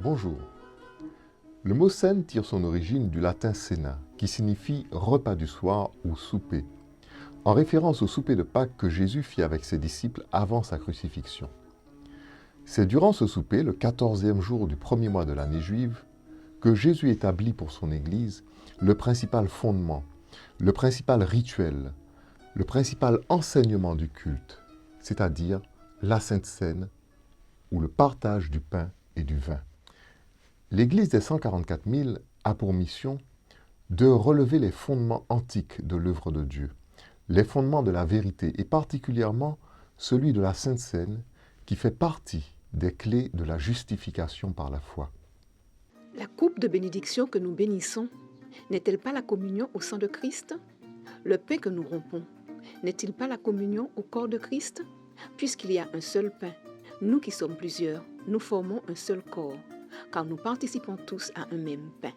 Bonjour. Le mot scène tire son origine du latin cena, qui signifie repas du soir ou souper, en référence au souper de Pâques que Jésus fit avec ses disciples avant sa crucifixion. C'est durant ce souper, le 14e jour du premier mois de l'année juive, que Jésus établit pour son Église le principal fondement, le principal rituel, le principal enseignement du culte, c'est-à-dire la Sainte Seine ou le partage du pain et du vin. L'Église des 144 000 a pour mission de relever les fondements antiques de l'œuvre de Dieu, les fondements de la vérité et particulièrement celui de la Sainte Seine qui fait partie des clés de la justification par la foi. La coupe de bénédiction que nous bénissons n'est-elle pas la communion au sang de Christ? Le pain que nous rompons n'est-il pas la communion au corps de Christ? Puisqu'il y a un seul pain, nous qui sommes plusieurs, nous formons un seul corps, car nous participons tous à un même pain.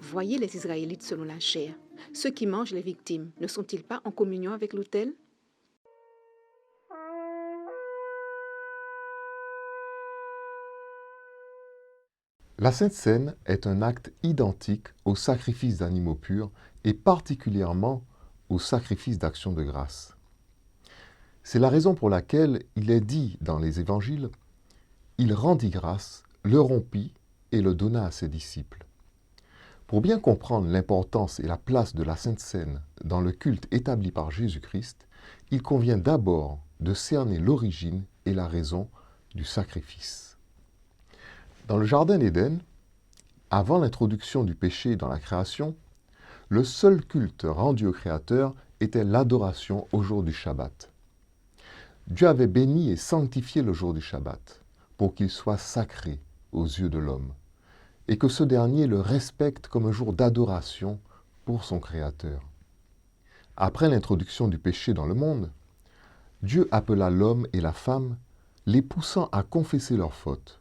Voyez les Israélites selon la chair. Ceux qui mangent les victimes ne sont-ils pas en communion avec l'autel? La Sainte Seine est un acte identique au sacrifice d'animaux purs et particulièrement au sacrifice d'action de grâce. C'est la raison pour laquelle il est dit dans les évangiles « Il rendit grâce, le rompit et le donna à ses disciples ». Pour bien comprendre l'importance et la place de la Sainte Seine dans le culte établi par Jésus-Christ, il convient d'abord de cerner l'origine et la raison du sacrifice. Dans le Jardin d'Éden, avant l'introduction du péché dans la création, le seul culte rendu au Créateur était l'adoration au jour du Shabbat. Dieu avait béni et sanctifié le jour du Shabbat pour qu'il soit sacré aux yeux de l'homme et que ce dernier le respecte comme un jour d'adoration pour son Créateur. Après l'introduction du péché dans le monde, Dieu appela l'homme et la femme, les poussant à confesser leurs fautes.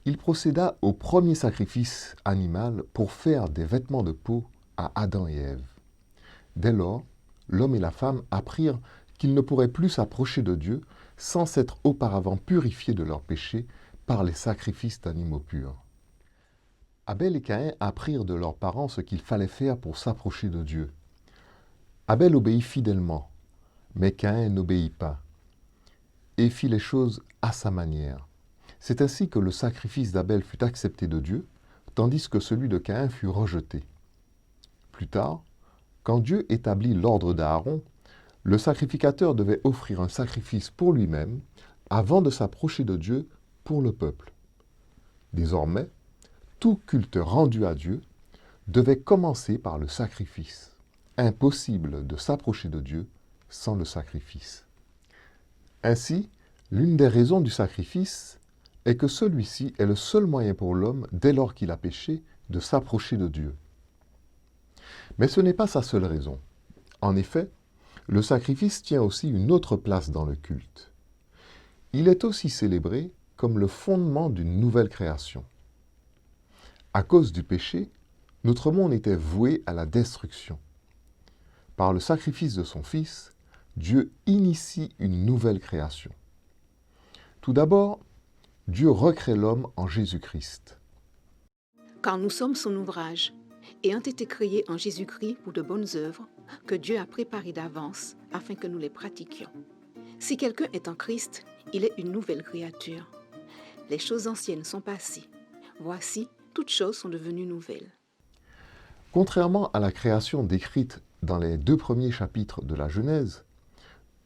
Il procéda au premier sacrifice animal pour faire des vêtements de peau à Adam et Ève. Dès lors, l'homme et la femme apprirent qu'ils ne pourraient plus s'approcher de Dieu sans s'être auparavant purifiés de leurs péchés par les sacrifices d'animaux purs. Abel et Caïn apprirent de leurs parents ce qu'il fallait faire pour s'approcher de Dieu. Abel obéit fidèlement, mais Caïn n'obéit pas et fit les choses à sa manière. C'est ainsi que le sacrifice d'Abel fut accepté de Dieu, tandis que celui de Caïn fut rejeté. Plus tard, quand Dieu établit l'ordre d'Aaron, le sacrificateur devait offrir un sacrifice pour lui-même avant de s'approcher de Dieu pour le peuple. Désormais, tout culte rendu à Dieu devait commencer par le sacrifice. Impossible de s'approcher de Dieu sans le sacrifice. Ainsi, l'une des raisons du sacrifice est que celui-ci est le seul moyen pour l'homme, dès lors qu'il a péché, de s'approcher de Dieu. Mais ce n'est pas sa seule raison. En effet, le sacrifice tient aussi une autre place dans le culte. Il est aussi célébré comme le fondement d'une nouvelle création. À cause du péché, notre monde était voué à la destruction. Par le sacrifice de son Fils, Dieu initie une nouvelle création. Tout d'abord, Dieu recrée l'homme en Jésus-Christ. Car nous sommes son ouvrage, ayant été créés en Jésus-Christ pour de bonnes œuvres que Dieu a préparées d'avance afin que nous les pratiquions. Si quelqu'un est en Christ, il est une nouvelle créature. Les choses anciennes sont passées. Voici, toutes choses sont devenues nouvelles. Contrairement à la création décrite dans les 2 premiers chapitres de la Genèse,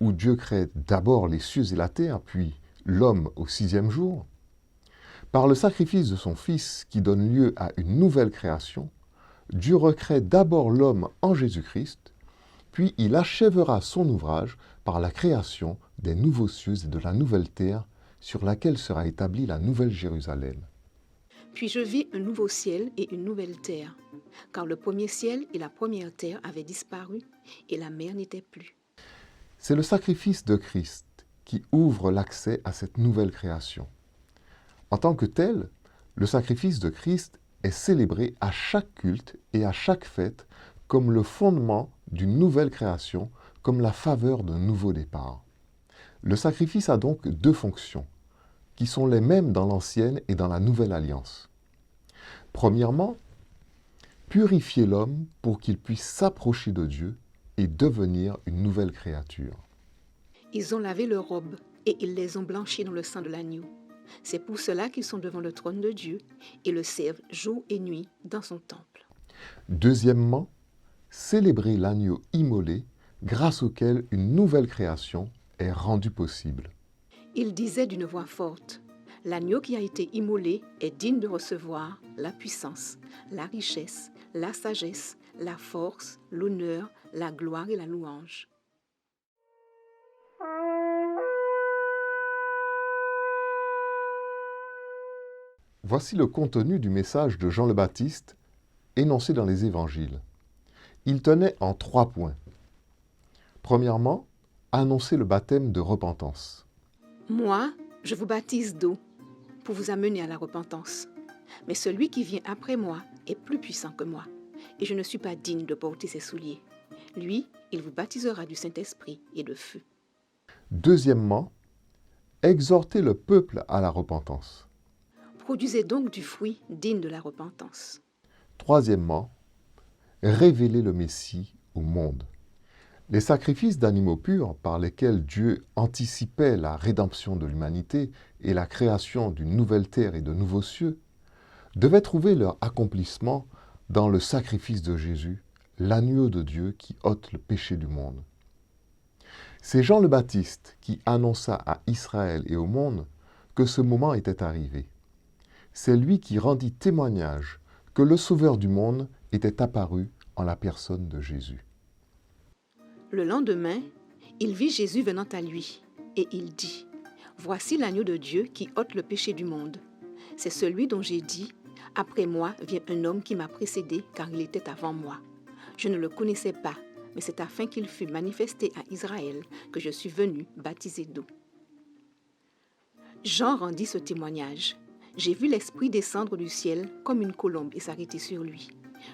où Dieu crée d'abord les cieux et la terre, puis l'homme au 6e jour, par le sacrifice de son Fils qui donne lieu à une nouvelle création, Dieu recrée d'abord l'homme en Jésus-Christ, puis il achèvera son ouvrage par la création des nouveaux cieux et de la nouvelle terre sur laquelle sera établie la nouvelle Jérusalem. Puis je vis un nouveau ciel et une nouvelle terre, car le premier ciel et la première terre avaient disparu et la mer n'était plus. C'est le sacrifice de Christ qui ouvre l'accès à cette nouvelle création. En tant que tel, le sacrifice de Christ est célébré à chaque culte et à chaque fête comme le fondement d'une nouvelle création, comme la faveur d'un nouveau départ. Le sacrifice a donc 2 fonctions, qui sont les mêmes dans l'Ancienne et dans la Nouvelle Alliance. Premièrement, purifier l'homme pour qu'il puisse s'approcher de Dieu et devenir une nouvelle créature. Ils ont lavé leurs robes et ils les ont blanchies dans le sang de l'agneau. C'est pour cela qu'ils sont devant le trône de Dieu et le servent jour et nuit dans son temple. Deuxièmement, célébrer l'agneau immolé grâce auquel une nouvelle création est rendue possible. Il disait d'une voix forte, « L'agneau qui a été immolé est digne de recevoir la puissance, la richesse, la sagesse, la force, l'honneur, la gloire et la louange. » Voici le contenu du message de Jean le Baptiste énoncé dans les évangiles. Il tenait en 3 points. Premièrement, annoncer le baptême de repentance. Moi, je vous baptise d'eau pour vous amener à la repentance. Mais celui qui vient après moi est plus puissant que moi, et je ne suis pas digne de porter ses souliers. Lui, il vous baptisera du Saint-Esprit et de feu. Deuxièmement, exhorter le peuple à la repentance. Produisez donc du fruit digne de la repentance. Troisièmement, révéler le Messie au monde. Les sacrifices d'animaux purs par lesquels Dieu anticipait la rédemption de l'humanité et la création d'une nouvelle terre et de nouveaux cieux devaient trouver leur accomplissement dans le sacrifice de Jésus, l'agneau de Dieu qui ôte le péché du monde. C'est Jean le Baptiste qui annonça à Israël et au monde que ce moment était arrivé. C'est lui qui rendit témoignage que le Sauveur du monde était apparu en la personne de Jésus. Le lendemain, il vit Jésus venant à lui, et il dit, « Voici l'agneau de Dieu qui ôte le péché du monde. C'est celui dont j'ai dit, « Après moi vient un homme qui m'a précédé, car il était avant moi. Je ne le connaissais pas, mais c'est afin qu'il fût manifesté à Israël que je suis venu baptiser d'eau. » Jean rendit ce témoignage. « J'ai vu l'Esprit descendre du ciel comme une colombe et s'arrêter sur lui.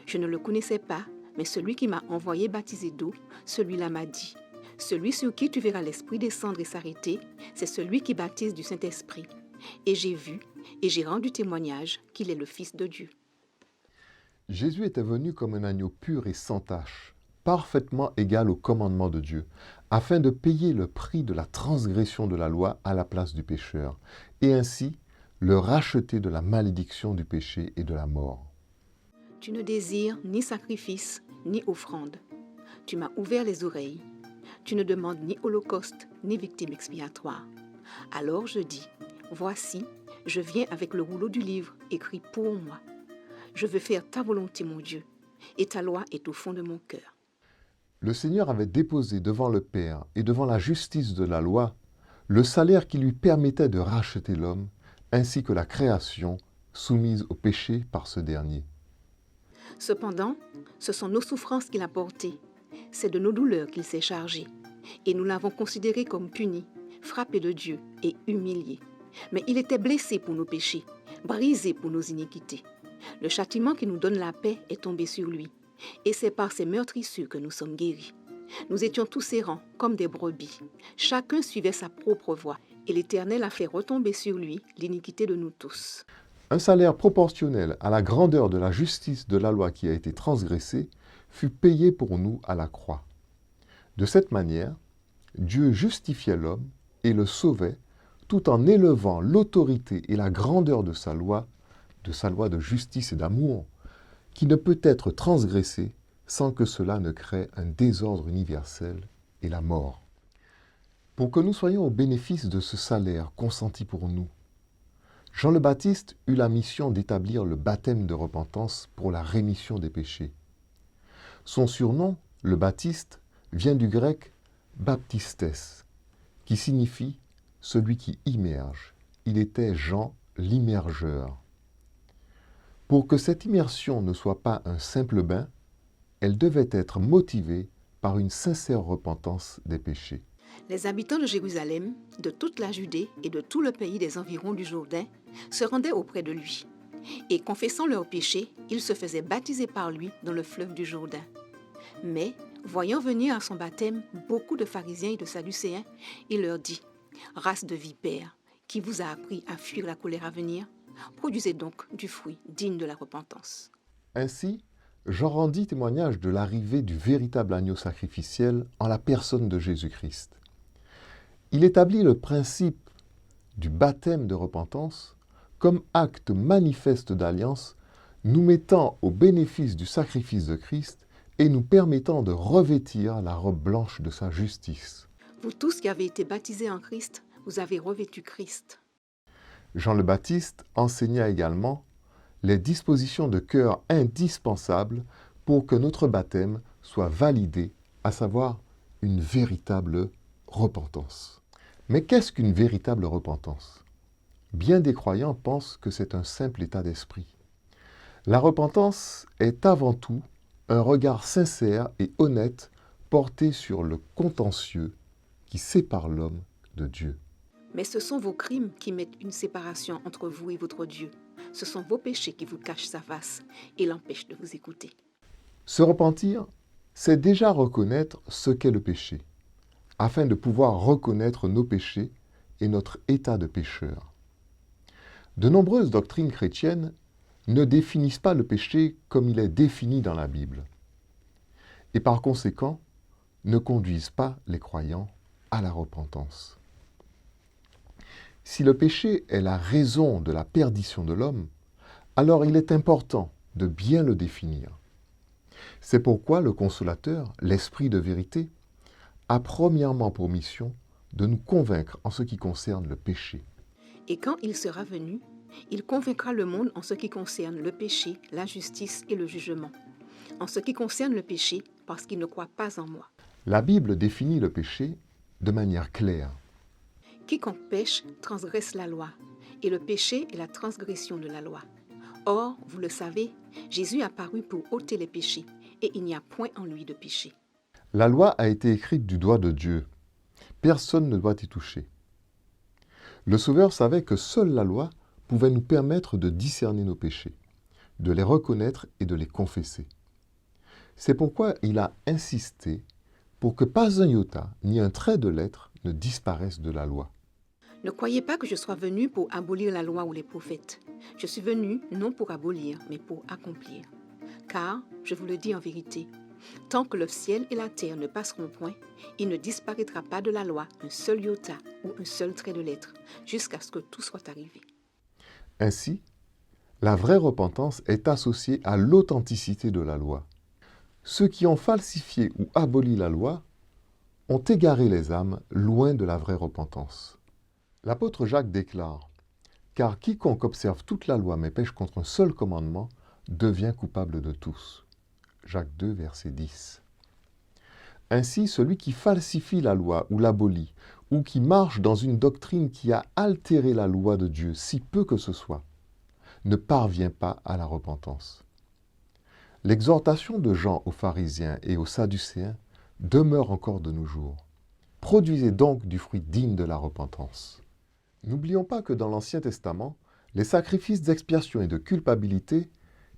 Je ne le connaissais pas, mais celui qui m'a envoyé baptiser d'eau, celui-là m'a dit, « Celui sur qui tu verras l'Esprit descendre et s'arrêter, c'est celui qui baptise du Saint-Esprit. » Et j'ai vu, et j'ai rendu témoignage qu'il est le Fils de Dieu. Jésus était venu comme un agneau pur et sans tache, parfaitement égal au commandement de Dieu, afin de payer le prix de la transgression de la loi à la place du pécheur, et ainsi le racheter de la malédiction du péché et de la mort. Tu ne désires ni sacrifice, ni offrande. Tu m'as ouvert les oreilles. Tu ne demandes ni holocauste, ni victime expiatoire. Alors je dis, voici, je viens avec le rouleau du livre écrit pour moi. Je veux faire ta volonté, mon Dieu, et ta loi est au fond de mon cœur. Le Seigneur avait déposé devant le Père et devant la justice de la loi le salaire qui lui permettait de racheter l'homme, ainsi que la création soumise au péché par ce dernier. Cependant, ce sont nos souffrances qu'il a portées. C'est de nos douleurs qu'il s'est chargé. Et nous l'avons considéré comme puni, frappé de Dieu et humilié. Mais il était blessé pour nos péchés, brisé pour nos iniquités. Le châtiment qui nous donne la paix est tombé sur lui. Et c'est par ses meurtrissures que nous sommes guéris. Nous étions tous errants comme des brebis. Chacun suivait sa propre voie. Et l'Éternel a fait retomber sur lui l'iniquité de nous tous. Un salaire proportionnel à la grandeur de la justice de la loi qui a été transgressée fut payé pour nous à la croix. De cette manière, Dieu justifiait l'homme et le sauvait tout en élevant l'autorité et la grandeur de sa loi de justice et d'amour, qui ne peut être transgressée sans que cela ne crée un désordre universel et la mort. Pour que nous soyons au bénéfice de ce salaire consenti pour nous, Jean le Baptiste eut la mission d'établir le baptême de repentance pour la rémission des péchés. Son surnom, le Baptiste, vient du grec baptistes, qui signifie celui qui immerge. Il était Jean l'immergeur. Pour que cette immersion ne soit pas un simple bain, elle devait être motivée par une sincère repentance des péchés. Les habitants de Jérusalem, de toute la Judée et de tout le pays des environs du Jourdain se rendaient auprès de lui. Et confessant leurs péchés, ils se faisaient baptiser par lui dans le fleuve du Jourdain. Mais, voyant venir à son baptême beaucoup de pharisiens et de sadducéens, il leur dit, « Race de vipères, qui vous a appris à fuir la colère à venir, produisez donc du fruit digne de la repentance. Ainsi, Jean rendit témoignage de l'arrivée du véritable agneau sacrificiel en la personne de Jésus-Christ. Il établit le principe du baptême de repentance comme acte manifeste d'alliance, nous mettant au bénéfice du sacrifice de Christ et nous permettant de revêtir la robe blanche de sa justice. Vous tous qui avez été baptisés en Christ, vous avez revêtu Christ. Jean le Baptiste enseigna également les dispositions de cœur indispensables pour que notre baptême soit validé, à savoir une véritable repentance. Mais qu'est-ce qu'une véritable repentance ? Bien des croyants pensent que c'est un simple état d'esprit. La repentance est avant tout un regard sincère et honnête porté sur le contentieux qui sépare l'homme de Dieu. Mais ce sont vos crimes qui mettent une séparation entre vous et votre Dieu. Ce sont vos péchés qui vous cachent sa face et l'empêchent de vous écouter. Se repentir, c'est déjà reconnaître ce qu'est le péché, afin de pouvoir reconnaître nos péchés et notre état de pécheur. De nombreuses doctrines chrétiennes ne définissent pas le péché comme il est défini dans la Bible, et par conséquent ne conduisent pas les croyants à la repentance. Si le péché est la raison de la perdition de l'homme, alors il est important de bien le définir. C'est pourquoi le Consolateur, l'Esprit de vérité, a premièrement pour mission de nous convaincre en ce qui concerne le péché. Et quand il sera venu, il convaincra le monde en ce qui concerne le péché, la justice et le jugement. En ce qui concerne le péché, parce qu'il ne croit pas en moi. La Bible définit le péché de manière claire. Quiconque pêche transgresse la loi, et le péché est la transgression de la loi. Or, vous le savez, Jésus apparut pour ôter les péchés, et il n'y a point en lui de péché. La loi a été écrite du doigt de Dieu. Personne ne doit y toucher. Le Sauveur savait que seule la loi pouvait nous permettre de discerner nos péchés, de les reconnaître et de les confesser. C'est pourquoi il a insisté pour que pas un iota ni un trait de lettre ne disparaissent de la loi. Ne croyez pas que je sois venu pour abolir la loi ou les prophètes. Je suis venu non pour abolir, mais pour accomplir. Car, je vous le dis en vérité, tant que le ciel et la terre ne passeront point, il ne disparaîtra pas de la loi un seul iota ou un seul trait de lettre, jusqu'à ce que tout soit arrivé. Ainsi, la vraie repentance est associée à l'authenticité de la loi. Ceux qui ont falsifié ou aboli la loi ont égaré les âmes loin de la vraie repentance. L'apôtre Jacques déclare « Car quiconque observe toute la loi mais pêche contre un seul commandement devient coupable de tous. » Jacques 2, verset 10. Ainsi, celui qui falsifie la loi ou l'abolit, ou qui marche dans une doctrine qui a altéré la loi de Dieu, si peu que ce soit, ne parvient pas à la repentance. L'exhortation de Jean aux pharisiens et aux sadducéens demeure encore de nos jours. Produisez donc du fruit digne de la repentance. N'oublions pas que dans l'Ancien Testament, les sacrifices d'expiation et de culpabilité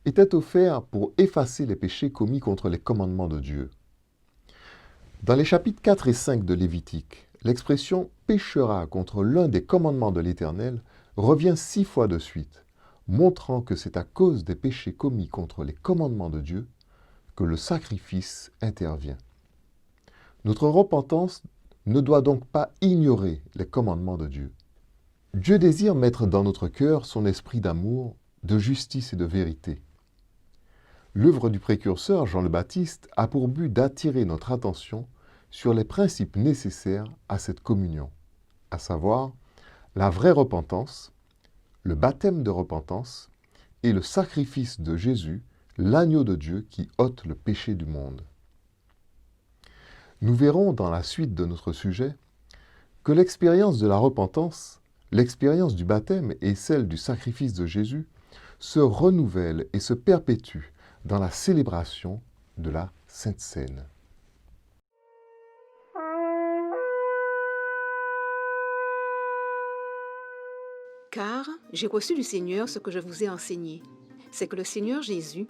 étaient offerts pour effacer les péchés commis contre les commandements de Dieu. Dans les chapitres 4 et 5 de Lévitique, l'expression « péchera contre l'un des commandements de l'Éternel » revient 6 fois de suite, montrant que c'est à cause des péchés commis contre les commandements de Dieu que le sacrifice intervient. Notre repentance ne doit donc pas ignorer les commandements de Dieu. Dieu désire mettre dans notre cœur son esprit d'amour, de justice et de vérité. L'œuvre du précurseur Jean le Baptiste a pour but d'attirer notre attention sur les principes nécessaires à cette communion, à savoir la vraie repentance, le baptême de repentance et le sacrifice de Jésus, l'agneau de Dieu qui ôte le péché du monde. Nous verrons dans la suite de notre sujet que l'expérience de la repentance, l'expérience du baptême et celle du sacrifice de Jésus se renouvellent et se perpétuent dans la célébration de la Sainte Seine. Car j'ai reçu du Seigneur ce que je vous ai enseigné, c'est que le Seigneur Jésus,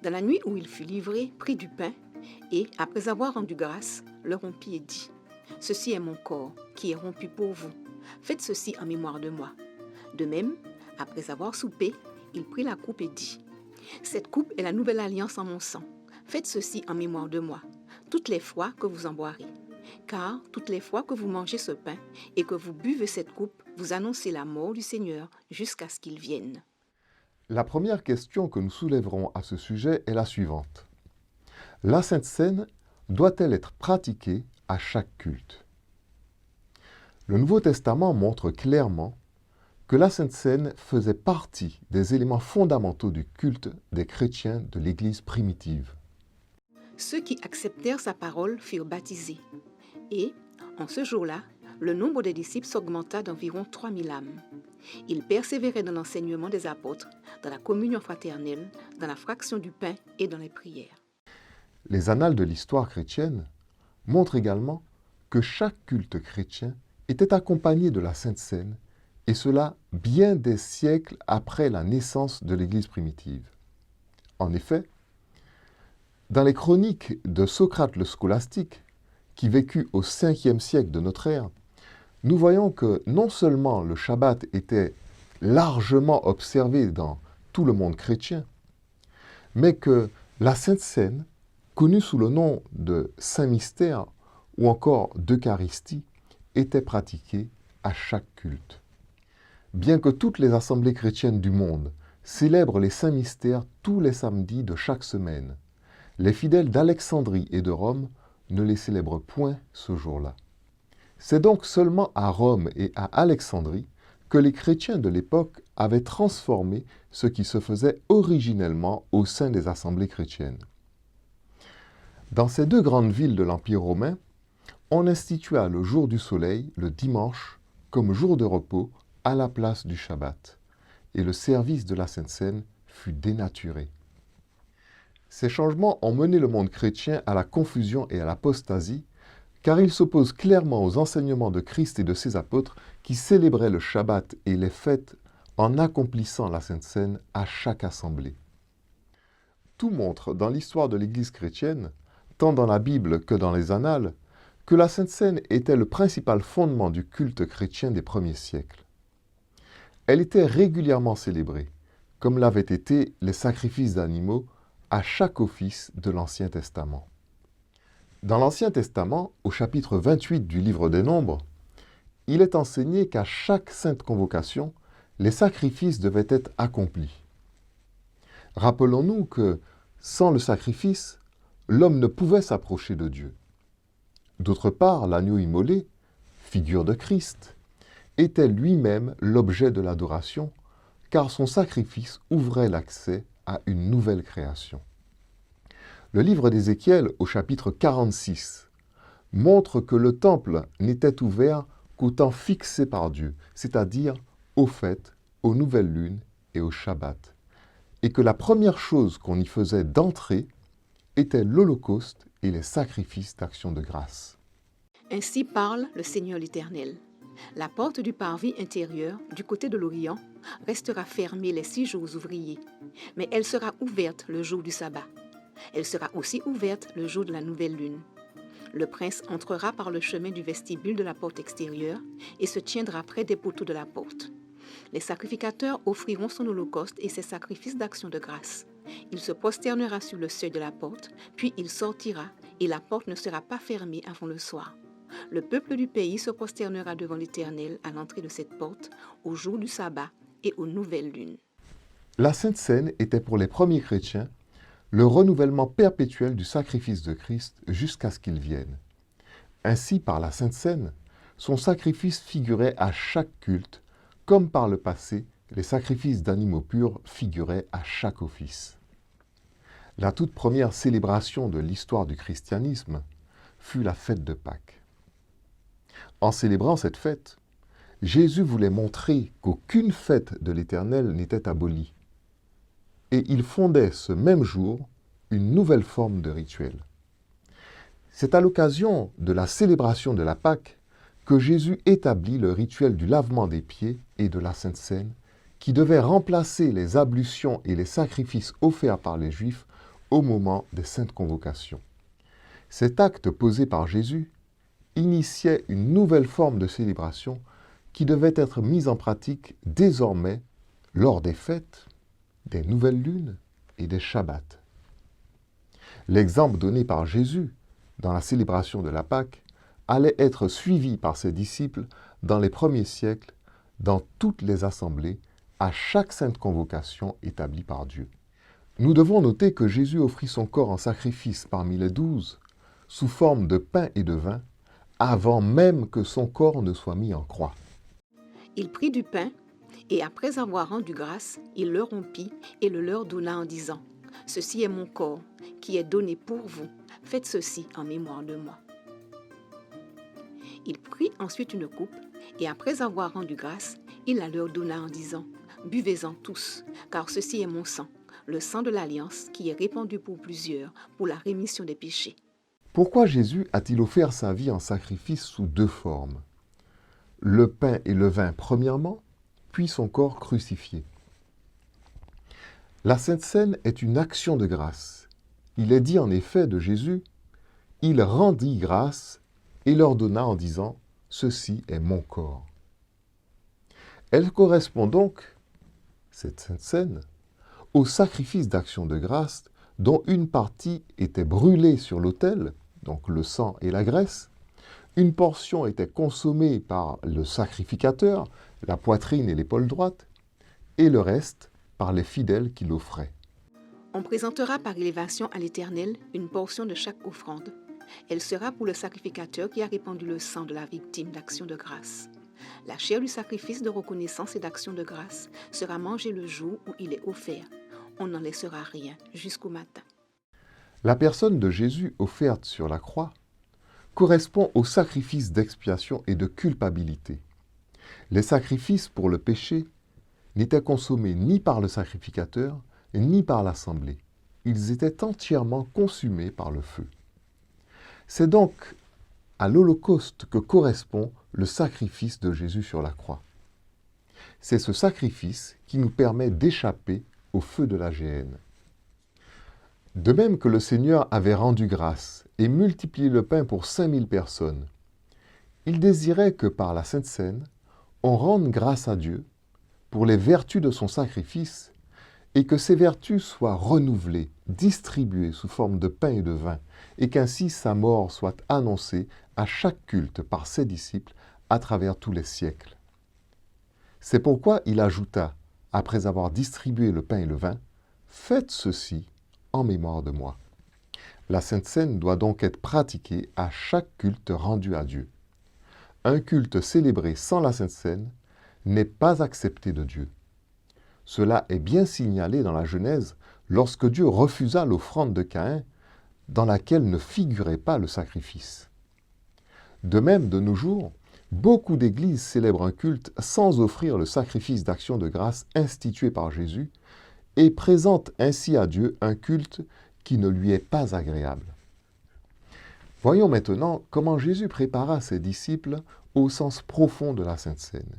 dans la nuit où il fut livré, prit du pain et, après avoir rendu grâce, le rompit et dit « Ceci est mon corps qui est rompu pour vous. Faites ceci en mémoire de moi. De même, après avoir soupé, il prit la coupe et dit, cette coupe est la nouvelle alliance en mon sang. Faites ceci en mémoire de moi, toutes les fois que vous en boirez. Car toutes les fois que vous mangez ce pain et que vous buvez cette coupe, vous annoncez la mort du Seigneur jusqu'à ce qu'il vienne. La première question que nous soulèverons à ce sujet est la suivante. La Sainte Seine doit-elle être pratiquée à chaque culte? Le Nouveau Testament montre clairement que la Sainte Seine faisait partie des éléments fondamentaux du culte des chrétiens de l'Église primitive. Ceux qui acceptèrent sa parole furent baptisés. Et, en ce jour-là, le nombre des disciples s'augmenta d'environ 3000 âmes. Ils persévéraient dans l'enseignement des apôtres, dans la communion fraternelle, dans la fraction du pain et dans les prières. Les annales de l'histoire chrétienne montrent également que chaque culte chrétien était accompagné de la Sainte Seine, et cela bien des siècles après la naissance de l'Église primitive. En effet, dans les chroniques de Socrate le scolastique, qui vécut au 5e siècle de notre ère, nous voyons que non seulement le Shabbat était largement observé dans tout le monde chrétien, mais que la Sainte Seine, connue sous le nom de Saint-Mystère ou encore d'Eucharistie, était pratiquée à chaque culte. Bien que toutes les assemblées chrétiennes du monde célèbrent les Saints Mystères tous les samedis de chaque semaine, les fidèles d'Alexandrie et de Rome ne les célèbrent point ce jour-là. C'est donc seulement à Rome et à Alexandrie que les chrétiens de l'époque avaient transformé ce qui se faisait originellement au sein des assemblées chrétiennes. Dans ces deux grandes villes de l'Empire romain, on institua le jour du soleil, le dimanche, comme jour de repos à la place du Shabbat, et le service de la Sainte Seine fut dénaturé. Ces changements ont mené le monde chrétien à la confusion et à l'apostasie, car ils s'opposent clairement aux enseignements de Christ et de ses apôtres qui célébraient le Shabbat et les fêtes en accomplissant la Sainte Seine à chaque assemblée. Tout montre dans l'histoire de l'Église chrétienne, tant dans la Bible que dans les Annales, que la Sainte Seine était le principal fondement du culte chrétien des premiers siècles. Elle était régulièrement célébrée, comme l'avaient été les sacrifices d'animaux à chaque office de l'Ancien Testament. Dans l'Ancien Testament, au chapitre 28 du livre des Nombres, il est enseigné qu'à chaque sainte convocation, les sacrifices devaient être accomplis. Rappelons-nous que, sans le sacrifice, l'homme ne pouvait s'approcher de Dieu. D'autre part, l'agneau immolé, figure de Christ, était lui-même l'objet de l'adoration, car son sacrifice ouvrait l'accès à une nouvelle création. Le livre d'Ézéchiel, au chapitre 46, montre que le temple n'était ouvert qu'au temps fixé par Dieu, c'est-à-dire aux fêtes, aux nouvelles lunes et au Shabbat, et que la première chose qu'on y faisait d'entrée était l'Holocauste et les sacrifices d'action de grâce. Ainsi parle le Seigneur l'Éternel. La porte du parvis intérieur, du côté de l'Orient, restera fermée les 6 jours ouvriers, mais elle sera ouverte le jour du sabbat. Elle sera aussi ouverte le jour de la nouvelle lune. Le prince entrera par le chemin du vestibule de la porte extérieure et se tiendra près des poteaux de la porte. Les sacrificateurs offriront son holocauste et ses sacrifices d'action de grâce. Il se prosternera sur le seuil de la porte, puis il sortira et la porte ne sera pas fermée avant le soir. Le peuple du pays se prosternera devant l'Éternel à l'entrée de cette porte, au jour du sabbat et aux nouvelles lunes. La Sainte Seine était pour les premiers chrétiens le renouvellement perpétuel du sacrifice de Christ jusqu'à ce qu'il vienne. Ainsi, par la Sainte Seine, son sacrifice figurait à chaque culte, comme par le passé, les sacrifices d'animaux purs figuraient à chaque office. La toute première célébration de l'histoire du christianisme fut la fête de Pâques. En célébrant cette fête, Jésus voulait montrer qu'aucune fête de l'Éternel n'était abolie. Et il fondait ce même jour une nouvelle forme de rituel. C'est à l'occasion de la célébration de la Pâque que Jésus établit le rituel du lavement des pieds et de la Sainte Seine, qui devait remplacer les ablutions et les sacrifices offerts par les Juifs au moment des saintes convocations. Cet acte posé par Jésus initiait une nouvelle forme de célébration qui devaient être mises en pratique désormais lors des fêtes, des nouvelles lunes et des Shabbats. L'exemple donné par Jésus dans la célébration de la Pâque allait être suivi par ses disciples dans les premiers siècles, dans toutes les assemblées, à chaque sainte convocation établie par Dieu. Nous devons noter que Jésus offrit son corps en sacrifice parmi les 12, sous forme de pain et de vin, avant même que son corps ne soit mis en croix. Il prit du pain, et après avoir rendu grâce, il le rompit et le leur donna en disant, « Ceci est mon corps, qui est donné pour vous. Faites ceci en mémoire de moi. » Il prit ensuite une coupe, et après avoir rendu grâce, il la leur donna en disant, « Buvez-en tous, car ceci est mon sang, le sang de l'Alliance qui est répandu pour plusieurs, pour la rémission des péchés. » Pourquoi Jésus a-t-il offert sa vie en sacrifice sous deux formes? Le pain et le vin premièrement, puis son corps crucifié. La Sainte Seine est une action de grâce. Il est dit en effet de Jésus, « Il rendit grâce et leur donna en disant, « Ceci est mon corps. » Elle correspond donc, cette Sainte Seine, au sacrifice d'action de grâce dont une partie était brûlée sur l'autel, donc le sang et la graisse, une portion était consommée par le sacrificateur, la poitrine et l'épaule droite, et le reste par les fidèles qui l'offraient. On présentera par élévation à l'Éternel une portion de chaque offrande. Elle sera pour le sacrificateur qui a répandu le sang de la victime d'action de grâce. La chair du sacrifice de reconnaissance et d'action de grâce sera mangée le jour où il est offert. On n'en laissera rien jusqu'au matin. La personne de Jésus offerte sur la croix correspond au sacrifice d'expiation et de culpabilité. Les sacrifices pour le péché n'étaient consommés ni par le sacrificateur, ni par l'assemblée. Ils étaient entièrement consumés par le feu. C'est donc à l'Holocauste que correspond le sacrifice de Jésus sur la croix. C'est ce sacrifice qui nous permet d'échapper au feu de la géhenne. De même que le Seigneur avait rendu grâce et multiplié le pain pour 5000 personnes, il désirait que par la Sainte Seine, on rende grâce à Dieu pour les vertus de son sacrifice et que ces vertus soient renouvelées, distribuées sous forme de pain et de vin, et qu'ainsi sa mort soit annoncée à chaque culte par ses disciples à travers tous les siècles. C'est pourquoi il ajouta, après avoir distribué le pain et le vin, « Faites ceci en mémoire de moi. » La Sainte Seine doit donc être pratiquée à chaque culte rendu à Dieu. Un culte célébré sans la Sainte Seine n'est pas accepté de Dieu. Cela est bien signalé dans la Genèse lorsque Dieu refusa l'offrande de Caïn, dans laquelle ne figurait pas le sacrifice. De même, de nos jours, beaucoup d'églises célèbrent un culte sans offrir le sacrifice d'action de grâce institué par Jésus et présentent ainsi à Dieu un culte qui ne lui est pas agréable. Voyons maintenant comment Jésus prépara ses disciples au sens profond de la Sainte Seine.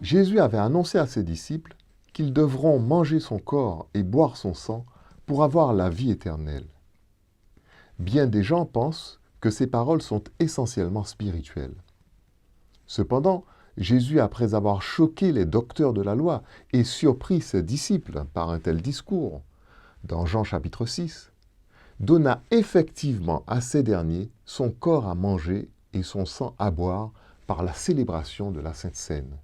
Jésus avait annoncé à ses disciples qu'ils devront manger son corps et boire son sang pour avoir la vie éternelle. Bien des gens pensent que ces paroles sont essentiellement spirituelles. Cependant, Jésus, après avoir choqué les docteurs de la loi et surpris ses disciples par un tel discours, dans Jean chapitre 6, donna effectivement à ces derniers son corps à manger et son sang à boire par la célébration de la Sainte Seine.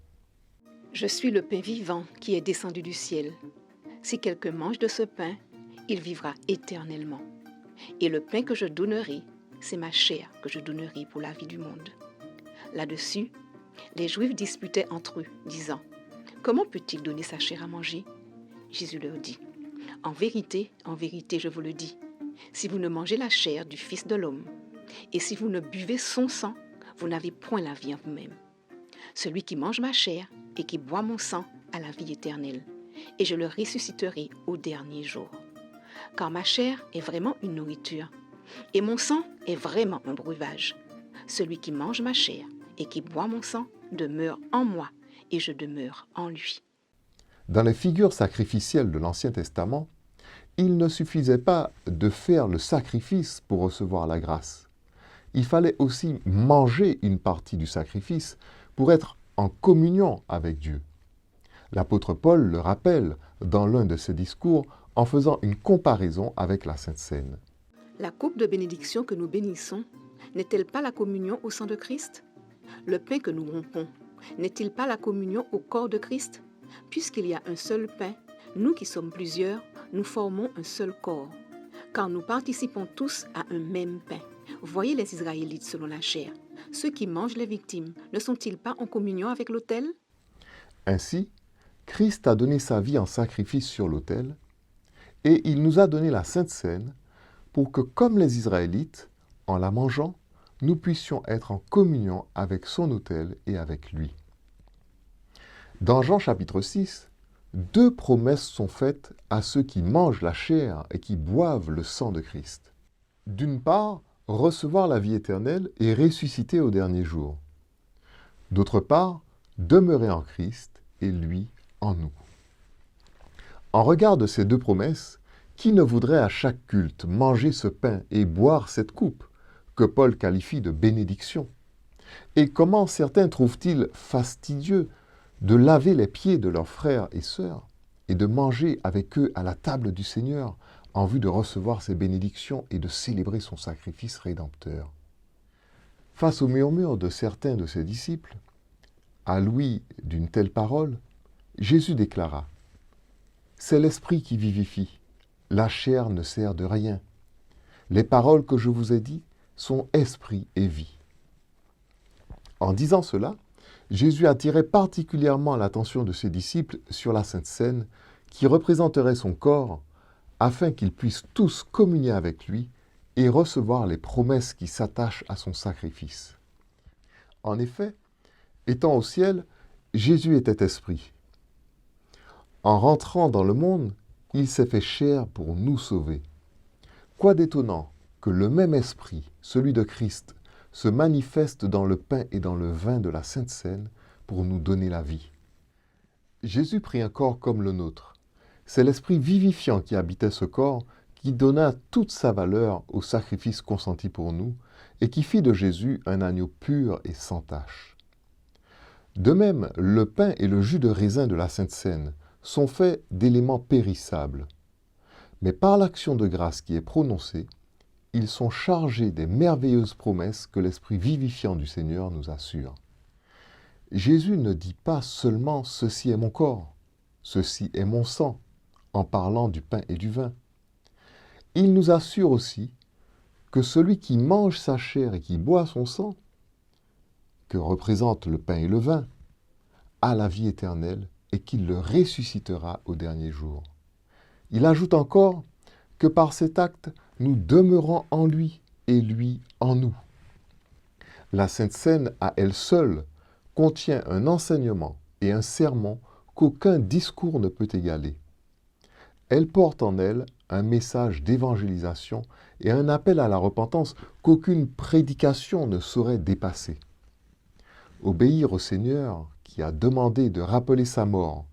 Je suis le pain vivant qui est descendu du ciel. Si quelqu'un mange de ce pain, il vivra éternellement. Et le pain que je donnerai, c'est ma chair que je donnerai pour la vie du monde. Là-dessus, les Juifs disputaient entre eux, disant, « Comment peut-il donner sa chair à manger ?» Jésus leur dit, « en vérité, je vous le dis, si vous ne mangez la chair du Fils de l'homme, et si vous ne buvez son sang, vous n'avez point la vie en vous-même. Celui qui mange ma chair et qui boit mon sang a la vie éternelle, et je le ressusciterai au dernier jour. Car ma chair est vraiment une nourriture, et mon sang est vraiment un breuvage. Celui qui mange ma chair et qui boit mon sang demeure en moi, et je demeure en lui. » Dans les figures sacrificielles de l'Ancien Testament, il ne suffisait pas de faire le sacrifice pour recevoir la grâce. Il fallait aussi manger une partie du sacrifice pour être en communion avec Dieu. L'apôtre Paul le rappelle dans l'un de ses discours en faisant une comparaison avec la Sainte Seine. La coupe de bénédiction que nous bénissons n'est-elle pas la communion au sang de Christ? Le pain que nous rompons n'est-il pas la communion au corps de Christ? Puisqu'il y a un seul pain, nous qui sommes plusieurs, nous formons un seul corps, car nous participons tous à un même pain. Voyez les Israélites selon la chair. Ceux qui mangent les victimes, ne sont-ils pas en communion avec l'autel? Ainsi, Christ a donné sa vie en sacrifice sur l'autel, et il nous a donné la Sainte Seine pour que, comme les Israélites, en la mangeant, nous puissions être en communion avec son autel et avec lui. Dans Jean chapitre 6, 2 promesses sont faites à ceux qui mangent la chair et qui boivent le sang de Christ. D'une part, recevoir la vie éternelle et ressusciter au dernier jour. D'autre part, demeurer en Christ et lui en nous. En regard de ces 2 promesses, qui ne voudrait à chaque culte manger ce pain et boire cette coupe, que Paul qualifie de bénédiction? Et comment certains trouvent-ils fastidieux de laver les pieds de leurs frères et sœurs et de manger avec eux à la table du Seigneur en vue de recevoir ses bénédictions et de célébrer son sacrifice rédempteur? Face aux murmures de certains de ses disciples, à l'ouïe d'une telle parole, Jésus déclara : « C'est l'Esprit qui vivifie, la chair ne sert de rien. Les paroles que je vous ai dites sont esprit et vie. » En disant cela, Jésus attirait particulièrement l'attention de ses disciples sur la Sainte Seine, qui représenterait son corps, afin qu'ils puissent tous communier avec lui et recevoir les promesses qui s'attachent à son sacrifice. En effet, étant au ciel, Jésus était esprit. En rentrant dans le monde, il s'est fait chair pour nous sauver. Quoi d'étonnant que le même esprit, celui de Christ, se manifeste dans le pain et dans le vin de la Sainte Seine pour nous donner la vie. Jésus prit un corps comme le nôtre. C'est l'esprit vivifiant qui habitait ce corps qui donna toute sa valeur au sacrifice consenti pour nous et qui fit de Jésus un agneau pur et sans tache. De même, le pain et le jus de raisin de la Sainte Seine sont faits d'éléments périssables. Mais par l'action de grâce qui est prononcée, ils sont chargés des merveilleuses promesses que l'Esprit vivifiant du Seigneur nous assure. Jésus ne dit pas seulement « ceci est mon corps »,« ceci est mon sang », en parlant du pain et du vin. Il nous assure aussi que celui qui mange sa chair et qui boit son sang, que représentent le pain et le vin, a la vie éternelle et qu'il le ressuscitera au dernier jour. Il ajoute encore que par cet acte, nous demeurons en lui et lui en nous. La Sainte Seine, à elle seule, contient un enseignement et un sermon qu'aucun discours ne peut égaler. Elle porte en elle un message d'évangélisation et un appel à la repentance qu'aucune prédication ne saurait dépasser. Obéir au Seigneur qui a demandé de rappeler sa mort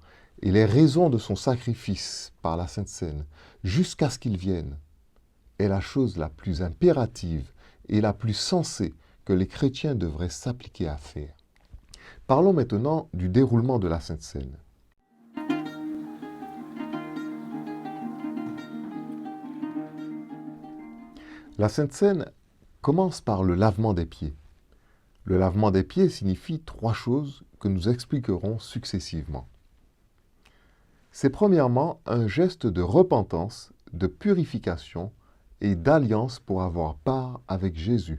et les raisons de son sacrifice par la Sainte Seine jusqu'à ce qu'il vienne est la chose la plus impérative et la plus sensée que les chrétiens devraient s'appliquer à faire. Parlons maintenant du déroulement de la Sainte Seine. La Sainte Seine commence par le lavement des pieds. Le lavement des pieds signifie 3 choses que nous expliquerons successivement. C'est premièrement un geste de repentance, de purification et d'alliance pour avoir part avec Jésus.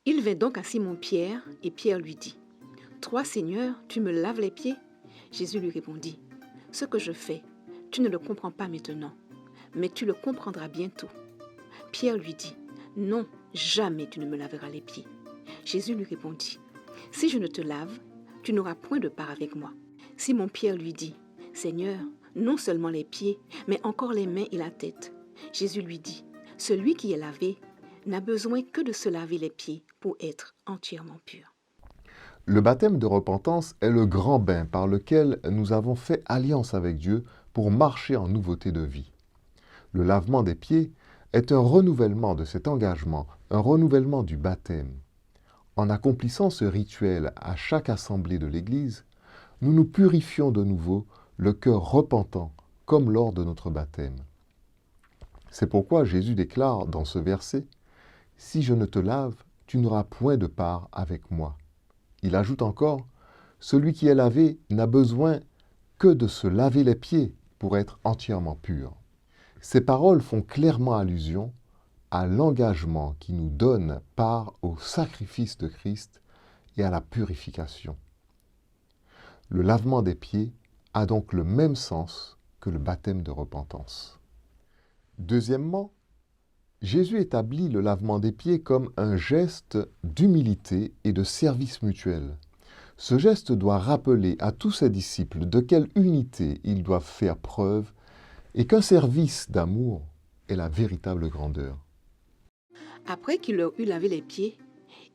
Il vint donc à Simon-Pierre, et Pierre lui dit : « Toi, Seigneur, tu me laves les pieds ?» Jésus lui répondit : « Ce que je fais, tu ne le comprends pas maintenant, mais tu le comprendras bientôt. » Pierre lui dit : « Non, jamais tu ne me laveras les pieds. » Jésus lui répondit : « Si je ne te lave, tu n'auras point de part avec moi. » Simon-Pierre lui dit : « Seigneur, non seulement les pieds, mais encore les mains et la tête. » Jésus lui dit : « Celui qui est lavé n'a besoin que de se laver les pieds pour être entièrement pur. » Le baptême de repentance est le grand bain par lequel nous avons fait alliance avec Dieu pour marcher en nouveauté de vie. Le lavement des pieds est un renouvellement de cet engagement, un renouvellement du baptême. En accomplissant ce rituel à chaque assemblée de l'Église, nous nous purifions de nouveau le cœur repentant, comme lors de notre baptême. C'est pourquoi Jésus déclare dans ce verset, « Si je ne te lave, tu n'auras point de part avec moi. » Il ajoute encore, « Celui qui est lavé n'a besoin que de se laver les pieds pour être entièrement pur. » Ces paroles font clairement allusion à l'engagement qui nous donne part au sacrifice de Christ et à la purification. Le lavement des pieds a donc le même sens que le baptême de repentance. Deuxièmement, Jésus établit le lavement des pieds comme un geste d'humilité et de service mutuel. Ce geste doit rappeler à tous ses disciples de quelle unité ils doivent faire preuve et qu'un service d'amour est la véritable grandeur. Après qu'il leur eut lavé les pieds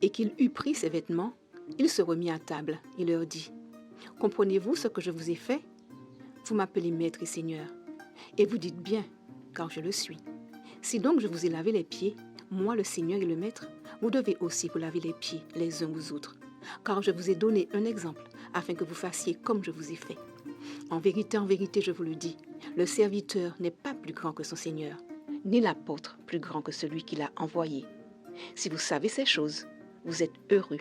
et qu'il eut pris ses vêtements, il se remit à table. Il leur dit, « Comprenez-vous ce que je vous ai fait? Vous m'appelez Maître et Seigneur, et vous dites bien, car je le suis. Si donc je vous ai lavé les pieds, moi le Seigneur et le Maître, vous devez aussi vous laver les pieds les uns aux autres, car je vous ai donné un exemple, afin que vous fassiez comme je vous ai fait. En vérité, je vous le dis, le serviteur n'est pas plus grand que son Seigneur, ni l'apôtre plus grand que celui qui l'a envoyé. Si vous savez ces choses, vous êtes heureux,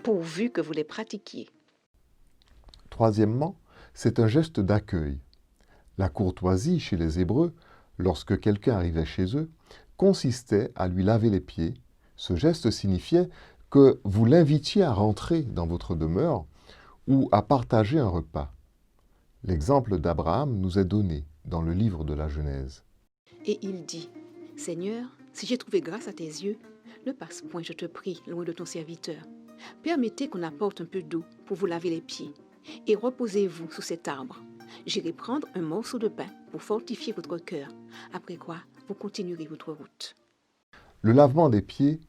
pourvu que vous les pratiquiez. » Troisièmement, c'est un geste d'accueil. La courtoisie chez les Hébreux, lorsque quelqu'un arrivait chez eux, consistait à lui laver les pieds. Ce geste signifiait que vous l'invitiez à rentrer dans votre demeure ou à partager un repas. L'exemple d'Abraham nous est donné dans le livre de la Genèse. Et il dit, « Seigneur, si j'ai trouvé grâce à tes yeux, ne passe point, je te prie, loin de ton serviteur. Permettez qu'on apporte un peu d'eau pour vous laver les pieds, et reposez-vous sous cet arbre. J'irai prendre un morceau de pain pour fortifier votre cœur, après quoi vous continuerez votre route. » Le lavement des pieds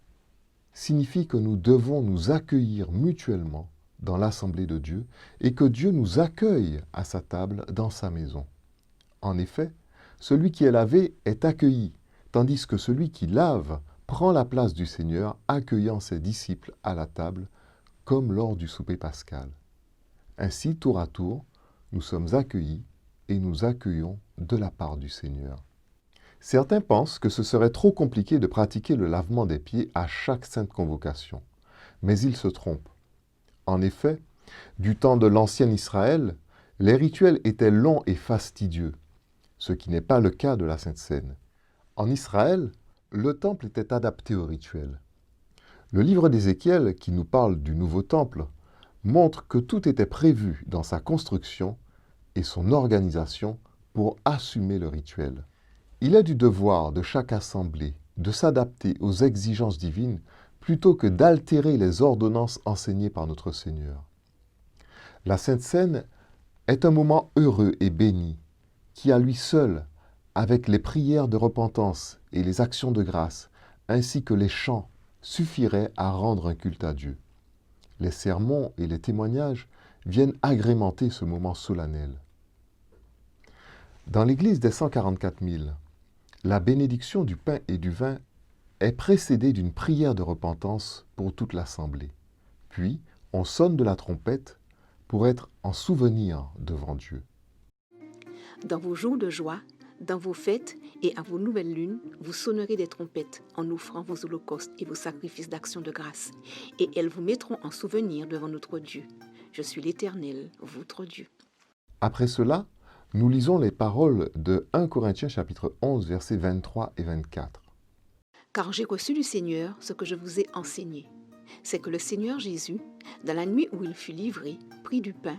signifie que nous devons nous accueillir mutuellement dans l'assemblée de Dieu et que Dieu nous accueille à sa table dans sa maison. En effet, celui qui est lavé est accueilli, tandis que celui qui lave prend la place du Seigneur, accueillant ses disciples à la table, comme lors du souper pascal. Ainsi, tour à tour, nous sommes accueillis et nous accueillons de la part du Seigneur. Certains pensent que ce serait trop compliqué de pratiquer le lavement des pieds à chaque sainte convocation, mais ils se trompent. En effet, du temps de l'ancien Israël, les rituels étaient longs et fastidieux, ce qui n'est pas le cas de la Sainte Seine. En Israël, le temple était adapté au rituel. Le livre d'Ézéchiel, qui nous parle du nouveau temple, montre que tout était prévu dans sa construction et son organisation pour assumer le rituel. Il est du devoir de chaque assemblée de s'adapter aux exigences divines plutôt que d'altérer les ordonnances enseignées par notre Seigneur. La Sainte Seine est un moment heureux et béni qui, à lui seul, avec les prières de repentance et les actions de grâce, ainsi que les chants, suffirait à rendre un culte à Dieu. Les sermons et les témoignages viennent agrémenter ce moment solennel. Dans l'Église des 144 000, la bénédiction du pain et du vin est précédée d'une prière de repentance pour toute l'assemblée. Puis, on sonne de la trompette pour être en souvenir devant Dieu. Dans vos jours de joie, dans vos fêtes et à vos nouvelles lunes, vous sonnerez des trompettes en offrant vos holocaustes et vos sacrifices d'action de grâce, et elles vous mettront en souvenir devant notre Dieu. Je suis l'Éternel, votre Dieu. Après cela, nous lisons les paroles de 1 Corinthiens chapitre 11, versets 23 et 24. « Car j'ai reçu du Seigneur ce que je vous ai enseigné. C'est que le Seigneur Jésus, dans la nuit où il fut livré, prit du pain,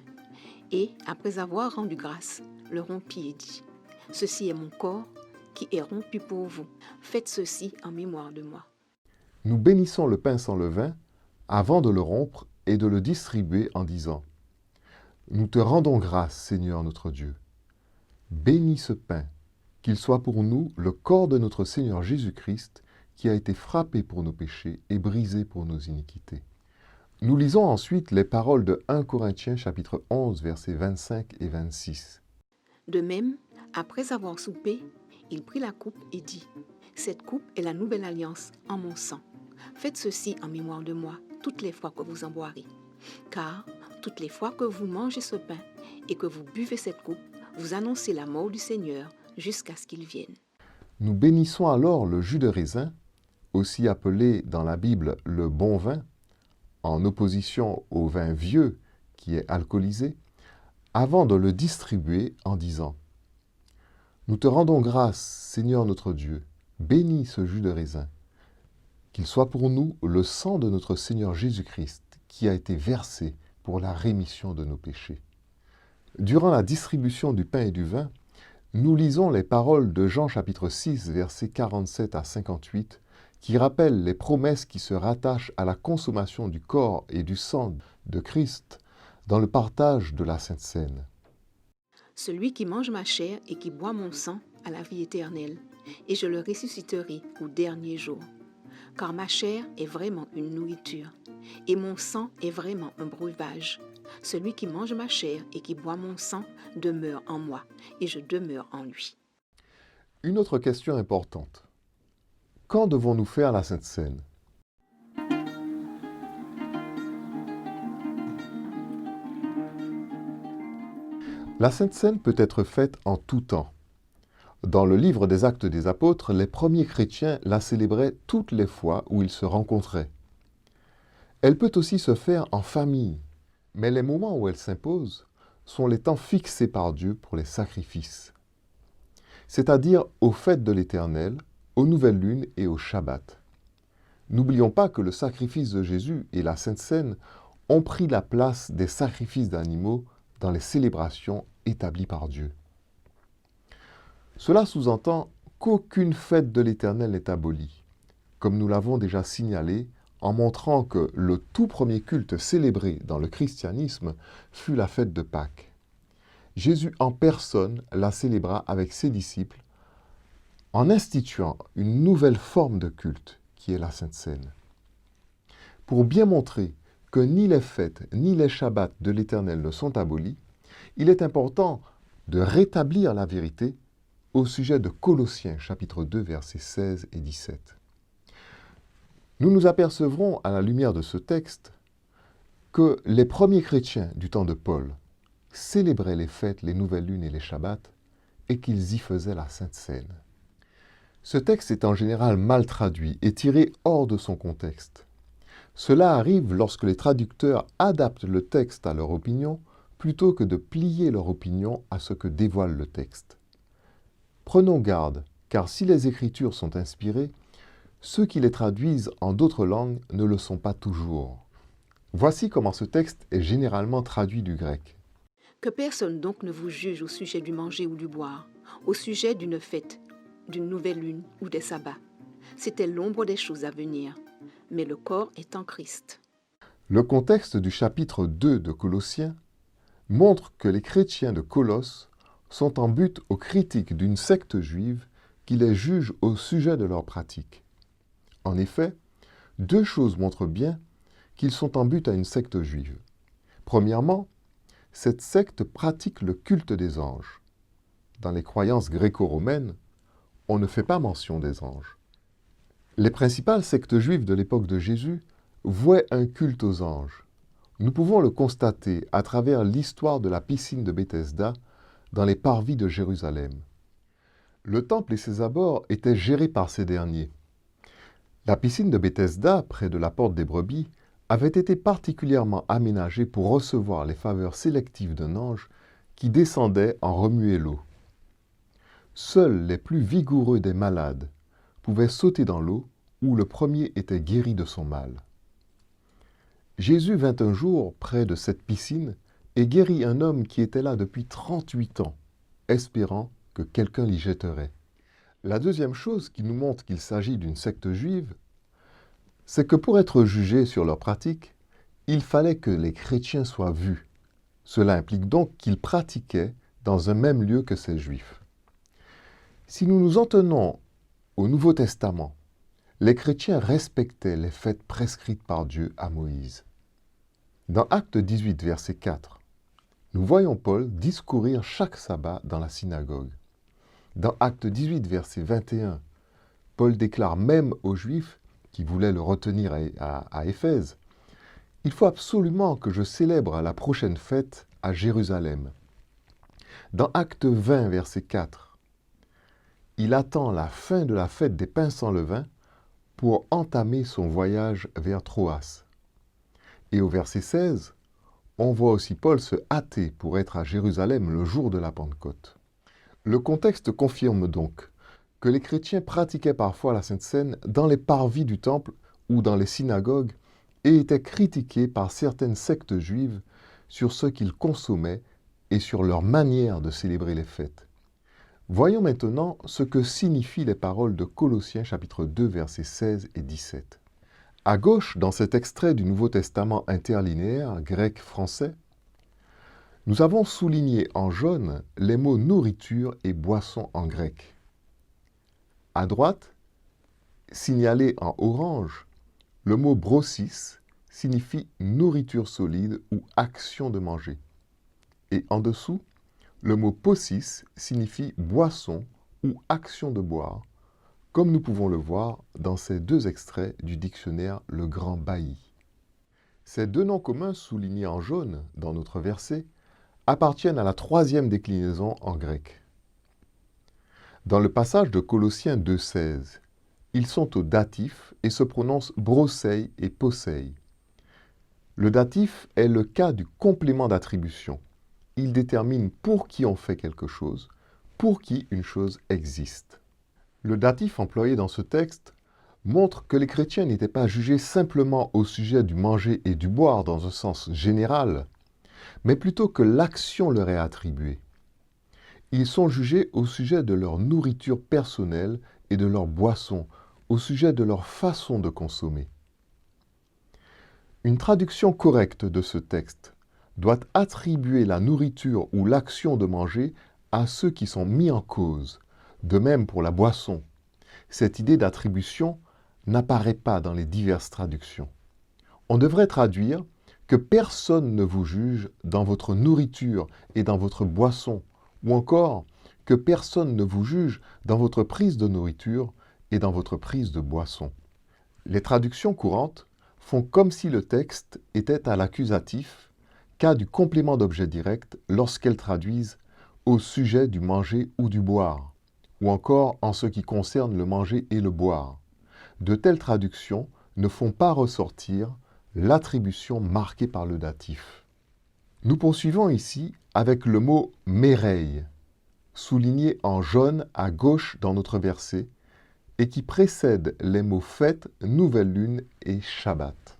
et, après avoir rendu grâce, le rompit et dit, « Ceci est mon corps qui est rompu pour vous. Faites ceci en mémoire de moi. » Nous bénissons le pain sans levain avant de le rompre et de le distribuer en disant, « Nous te rendons grâce, Seigneur notre Dieu. Bénis ce pain, qu'il soit pour nous le corps de notre Seigneur Jésus-Christ, qui a été frappé pour nos péchés et brisé pour nos iniquités. » Nous lisons ensuite les paroles de 1 Corinthiens chapitre 11, versets 25 et 26. De même, après avoir soupé, Il prit la coupe et dit, « Cette coupe est la nouvelle alliance en mon sang. Faites ceci en mémoire de moi toutes les fois que vous en boirez. Car toutes les fois que vous mangez ce pain et que vous buvez cette coupe, vous annoncez la mort du Seigneur jusqu'à ce qu'il vienne. » Nous bénissons alors le jus de raisin, aussi appelé dans la Bible le bon vin, en opposition au vin vieux qui est alcoolisé, avant de le distribuer en disant « Nous te rendons grâce, Seigneur notre Dieu, bénis ce jus de raisin, qu'il soit pour nous le sang de notre Seigneur Jésus-Christ qui a été versé pour la rémission de nos péchés. » Durant la distribution du pain et du vin, nous lisons les paroles de Jean chapitre 6, versets 47 à 58, qui rappellent les promesses qui se rattachent à la consommation du corps et du sang de Christ dans le partage de la Sainte Seine. Celui qui mange ma chair et qui boit mon sang a la vie éternelle, et je le ressusciterai au dernier jour. Car ma chair est vraiment une nourriture, et mon sang est vraiment un breuvage. Celui qui mange ma chair et qui boit mon sang demeure en moi, et je demeure en lui. Une autre question importante. Quand devons-nous faire la Sainte Seine? La Sainte Seine peut être faite en tout temps. Dans le livre des Actes des Apôtres, les premiers chrétiens la célébraient toutes les fois où ils se rencontraient. Elle peut aussi se faire en famille, mais les moments où elle s'impose sont les temps fixés par Dieu pour les sacrifices, c'est-à-dire aux fêtes de l'Éternel, aux nouvelles lunes et au Shabbat. N'oublions pas que le sacrifice de Jésus et la Sainte Seine ont pris la place des sacrifices d'animaux dans les célébrations établies par Dieu. Cela sous-entend qu'aucune fête de l'Éternel n'est abolie, comme nous l'avons déjà signalé en montrant que le tout premier culte célébré dans le christianisme fut la fête de Pâques. Jésus en personne la célébra avec ses disciples en instituant une nouvelle forme de culte qui est la Sainte Seine. Pour bien montrer que ni les fêtes ni les Shabbats de l'Éternel ne sont abolis, il est important de rétablir la vérité au sujet de Colossiens chapitre 2 versets 16 et 17. Nous nous apercevrons à la lumière de ce texte que les premiers chrétiens du temps de Paul célébraient les fêtes, les nouvelles lunes et les Shabbats et qu'ils y faisaient la Sainte Seine. Ce texte est en général mal traduit et tiré hors de son contexte. Cela arrive lorsque les traducteurs adaptent le texte à leur opinion plutôt que de plier leur opinion à ce que dévoile le texte. Prenons garde, car si les Écritures sont inspirées, ceux qui les traduisent en d'autres langues ne le sont pas toujours. Voici comment ce texte est généralement traduit du grec. Que personne donc ne vous juge au sujet du manger ou du boire, au sujet d'une fête, d'une nouvelle lune ou des sabbats. C'était l'ombre des choses à venir, mais le corps est en Christ. Le contexte du chapitre 2 de Colossiens montre que les chrétiens de Colosse sont en butte aux critiques d'une secte juive qui les juge au sujet de leurs pratiques. En effet, deux choses montrent bien qu'ils sont en butte à une secte juive. Premièrement, cette secte pratique le culte des anges. Dans les croyances gréco-romaines, on ne fait pas mention des anges. Les principales sectes juives de l'époque de Jésus vouaient un culte aux anges. Nous pouvons le constater à travers l'histoire de la piscine de Bethesda dans les parvis de Jérusalem. Le temple et ses abords étaient gérés par ces derniers. La piscine de Bethesda, près de la porte des brebis, avait été particulièrement aménagée pour recevoir les faveurs sélectives d'un ange qui descendait en remuer l'eau. Seuls les plus vigoureux des malades pouvaient sauter dans l'eau où le premier était guéri de son mal. Jésus vint un jour près de cette piscine et guérit un homme qui était là depuis 38 ans, espérant que quelqu'un l'y jetterait. La deuxième chose qui nous montre qu'il s'agit d'une secte juive, c'est que pour être jugés sur leurs pratiques, il fallait que les chrétiens soient vus. Cela implique donc qu'ils pratiquaient dans un même lieu que ces juifs. Si nous nous en tenons au Nouveau Testament, les chrétiens respectaient les fêtes prescrites par Dieu à Moïse. Dans Actes 18, verset 4, nous voyons Paul discourir chaque sabbat dans la synagogue. Dans Acte 18, verset 21, Paul déclare même aux Juifs qui voulaient le retenir à Éphèse, « Il faut absolument que je célèbre la prochaine fête à Jérusalem. » Dans Acte 20, verset 4, il attend la fin de la fête des pains sans levain pour entamer son voyage vers Troas. Et au verset 16, on voit aussi Paul se hâter pour être à Jérusalem le jour de la Pentecôte. Le contexte confirme donc que les chrétiens pratiquaient parfois la Sainte Seine dans les parvis du temple ou dans les synagogues et étaient critiqués par certaines sectes juives sur ce qu'ils consommaient et sur leur manière de célébrer les fêtes. Voyons maintenant ce que signifient les paroles de Colossiens chapitre 2 versets 16 et 17. À gauche, dans cet extrait du Nouveau Testament interlinéaire grec-français, nous avons souligné en jaune les mots nourriture et boisson en grec. À droite, signalé en orange, le mot brosis signifie nourriture solide ou action de manger. Et en dessous, le mot posis signifie boisson ou action de boire, comme nous pouvons le voir dans ces deux extraits du dictionnaire Le Grand Bailly. Ces deux noms communs soulignés en jaune dans notre verset appartiennent à la troisième déclinaison en grec. Dans le passage de Colossiens 2,16, ils sont au datif et se prononcent brosei et posei. Le datif est le cas du complément d'attribution. Il détermine pour qui on fait quelque chose, pour qui une chose existe. Le datif employé dans ce texte montre que les chrétiens n'étaient pas jugés simplement au sujet du manger et du boire dans un sens général, mais plutôt que l'action leur est attribuée. Ils sont jugés au sujet de leur nourriture personnelle et de leur boisson, au sujet de leur façon de consommer. Une traduction correcte de ce texte doit attribuer la nourriture ou l'action de manger à ceux qui sont mis en cause. De même pour la boisson. Cette idée d'attribution n'apparaît pas dans les diverses traductions. On devrait traduire que personne ne vous juge dans votre nourriture et dans votre boisson, ou encore que personne ne vous juge dans votre prise de nourriture et dans votre prise de boisson. Les traductions courantes font comme si le texte était à l'accusatif, cas du complément d'objet direct lorsqu'elles traduisent au sujet du manger ou du boire, ou encore en ce qui concerne le manger et le boire. De telles traductions ne font pas ressortir l'attribution marquée par le datif. Nous poursuivons ici avec le mot « méreille », souligné en jaune à gauche dans notre verset, et qui précède les mots fête, nouvelle lune et Shabbat.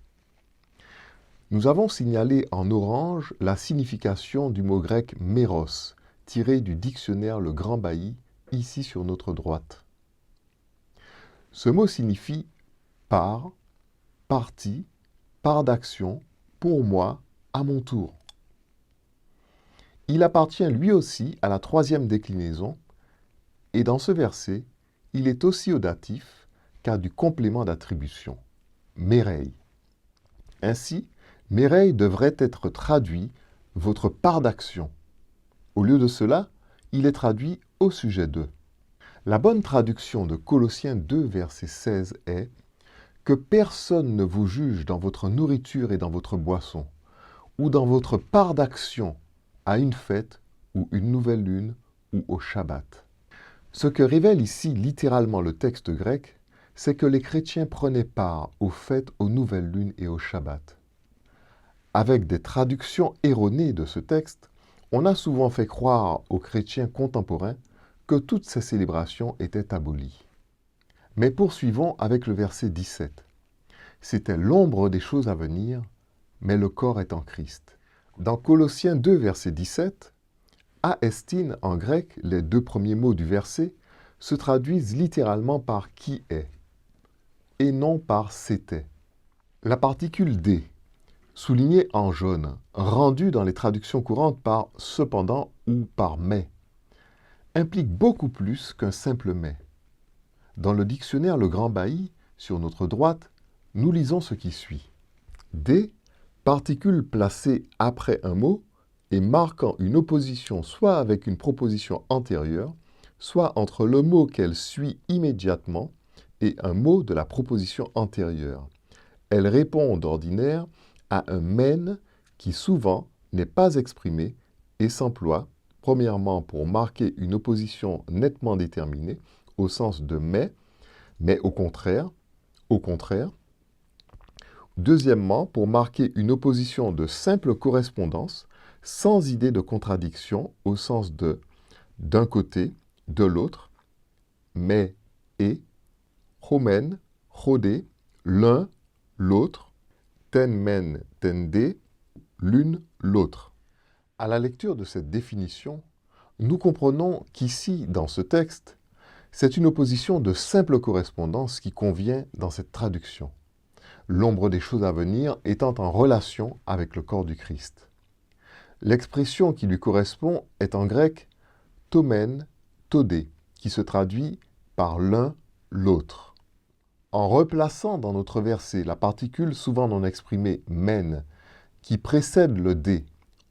Nous avons signalé en orange la signification du mot grec « méros », tiré du dictionnaire Le Grand Bailly, ici sur notre droite. Ce mot signifie part, partie, part d'action, pour moi, à mon tour. Il appartient lui aussi à la troisième déclinaison, et dans ce verset, il est aussi au datif qu'à du complément d'attribution, méreille. Ainsi, méreille devrait être traduit votre part d'action. Au lieu de cela, il est traduit au sujet de. La bonne traduction de Colossiens 2, verset 16 est « Que personne ne vous juge dans votre nourriture et dans votre boisson, ou dans votre part d'action à une fête ou une nouvelle lune ou au Shabbat. » Ce que révèle ici littéralement le texte grec, c'est que les chrétiens prenaient part aux fêtes, aux nouvelles lunes et au Shabbat. Avec des traductions erronées de ce texte, on a souvent fait croire aux chrétiens contemporains que toutes ces célébrations étaient abolies. Mais poursuivons avec le verset 17. C'était l'ombre des choses à venir, mais le corps est en Christ. Dans Colossiens 2, verset 17, aestin en grec, les deux premiers mots du verset, se traduisent littéralement par qui est, et non par c'était. La particule d, soulignée en jaune, rendue dans les traductions courantes par cependant ou par mais, implique beaucoup plus qu'un simple mais. Dans le dictionnaire Le Grand Bailly, sur notre droite, nous lisons ce qui suit. D, particule placée après un mot et marquant une opposition soit avec une proposition antérieure, soit entre le mot qu'elle suit immédiatement et un mot de la proposition antérieure. Elle répond d'ordinaire à un men qui souvent n'est pas exprimé et s'emploie premièrement pour marquer une opposition nettement déterminée au sens de mais au contraire. Deuxièmement, pour marquer une opposition de simple correspondance, sans idée de contradiction au sens de d'un côté, de l'autre, mais et, homen, hodé, l'un, l'autre, ten men, ten de, l'une, l'autre. À la lecture de cette définition, nous comprenons qu'ici, dans ce texte, c'est une opposition de simple correspondance qui convient dans cette traduction, l'ombre des choses à venir étant en relation avec le corps du Christ. L'expression qui lui correspond est en grec tomen, todé, qui se traduit par l'un, l'autre. En replaçant dans notre verset la particule souvent non exprimée men, qui précède le dé,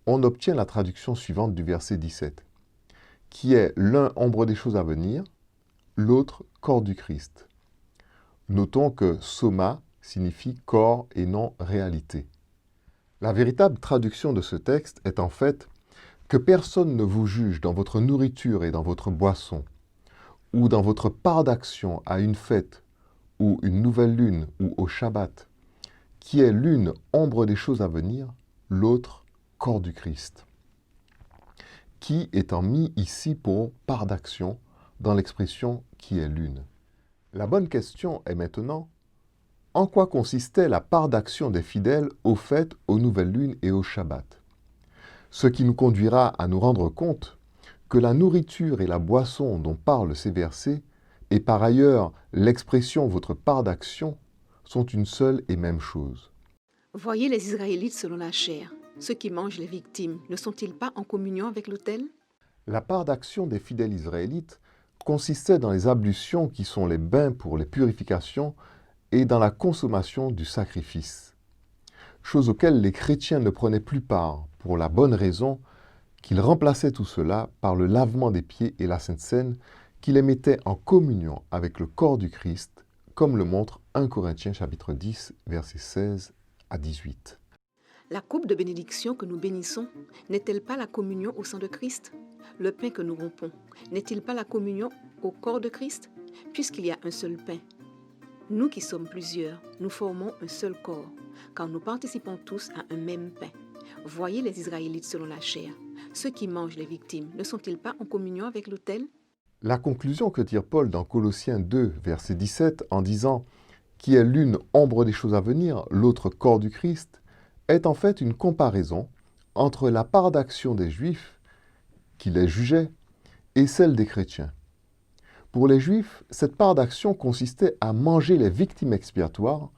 on obtient la traduction suivante du verset 17, qui est l'un ombre des choses à venir, l'autre corps du Christ. Notons que soma signifie corps et non réalité. La véritable traduction de ce texte est en fait que personne ne vous juge dans votre nourriture et dans votre boisson, ou dans votre part d'action à une fête, ou une nouvelle lune, ou au Shabbat, qui est l'une ombre des choses à venir, l'autre corps du Christ, qui étant mis ici pour part d'action dans l'expression qui est l'une. La bonne question est maintenant, en quoi consistait la part d'action des fidèles aux fêtes, aux nouvelles lunes et au Shabbat? Ce qui nous conduira à nous rendre compte que la nourriture et la boisson dont parlent ces versets, et par ailleurs l'expression votre part d'action, sont une seule et même chose. Voyez les Israélites selon la chair. Ceux qui mangent les victimes, ne sont-ils pas en communion avec l'autel? La part d'action des fidèles israélites consistait dans les ablutions qui sont les bains pour les purifications et dans la consommation du sacrifice, chose auxquelles les chrétiens ne prenaient plus part, pour la bonne raison qu'ils remplaçaient tout cela par le lavement des pieds et la Sainte Seine qui les mettait en communion avec le corps du Christ, comme le montre 1 Corinthiens chapitre 10, versets 16 à 18. La coupe de bénédiction que nous bénissons, n'est-elle pas la communion au sang de Christ? Le pain que nous rompons, n'est-il pas la communion au corps de Christ? Puisqu'il y a un seul pain. Nous qui sommes plusieurs, nous formons un seul corps, car nous participons tous à un même pain. Voyez les Israélites selon la chair. Ceux qui mangent les victimes, ne sont-ils pas en communion avec l'autel? La conclusion que tire Paul dans Colossiens 2, verset 17, en disant « qui est l'une ombre des choses à venir, l'autre corps du Christ », est en fait une comparaison entre la part d'action des Juifs, qui les jugeaient, et celle des chrétiens. Pour les Juifs, cette part d'action consistait à manger les victimes expiatoires.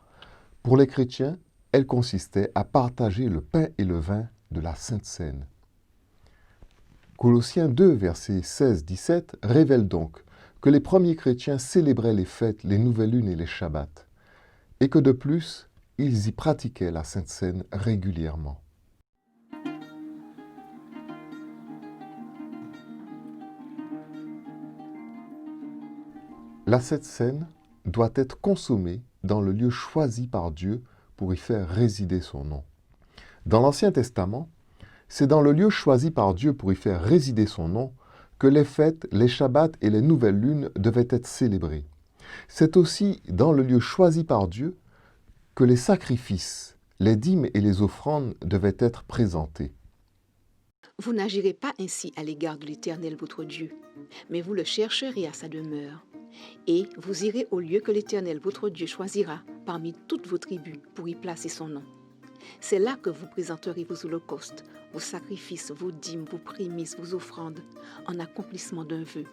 Pour les chrétiens, elle consistait à partager le pain et le vin de la Sainte Seine. Colossiens 2, versets 16-17 révèle donc que les premiers chrétiens célébraient les fêtes, les nouvelles lunes et les Shabbats, et que de plus, ils y pratiquaient la Sainte Seine régulièrement. La Sainte Seine doit être consommée dans le lieu choisi par Dieu pour y faire résider son nom. Dans l'Ancien Testament, c'est dans le lieu choisi par Dieu pour y faire résider son nom que les fêtes, les Shabbats et les nouvelles lunes devaient être célébrés. C'est aussi dans le lieu choisi par Dieu que les sacrifices, les dîmes et les offrandes devaient être présentés. Vous n'agirez pas ainsi à l'égard de l'Éternel votre Dieu, mais vous le chercherez à sa demeure. Et vous irez au lieu que l'Éternel votre Dieu choisira parmi toutes vos tribus pour y placer son nom. C'est là que vous présenterez vos holocaustes, vos sacrifices, vos dîmes, vos prémices, vos offrandes, en accomplissement d'un vœu,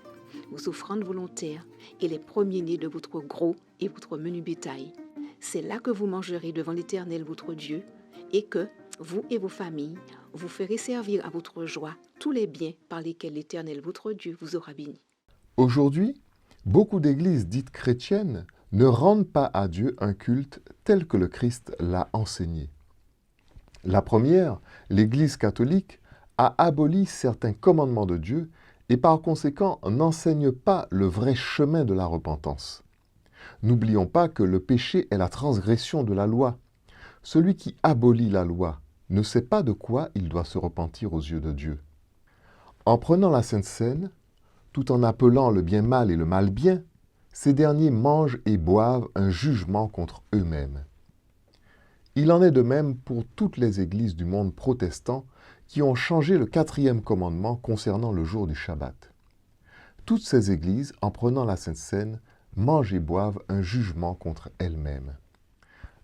vos offrandes volontaires et les premiers-nés de votre gros et votre menu bétail. C'est là que vous mangerez devant l'Éternel votre Dieu et que, vous et vos familles, vous ferez servir à votre joie tous les biens par lesquels l'Éternel votre Dieu vous aura béni. Aujourd'hui, beaucoup d'églises dites chrétiennes ne rendent pas à Dieu un culte tel que le Christ l'a enseigné. La première, l'Église catholique, a aboli certains commandements de Dieu et par conséquent n'enseigne pas le vrai chemin de la repentance. N'oublions pas que le péché est la transgression de la loi. Celui qui abolit la loi ne sait pas de quoi il doit se repentir aux yeux de Dieu. En prenant la Sainte Seine, tout en appelant le bien mal et le mal bien, ces derniers mangent et boivent un jugement contre eux-mêmes. Il en est de même pour toutes les églises du monde protestant qui ont changé le 4e commandement concernant le jour du Shabbat. Toutes ces églises, en prenant la Sainte Seine, mangent et boivent un jugement contre elles-mêmes.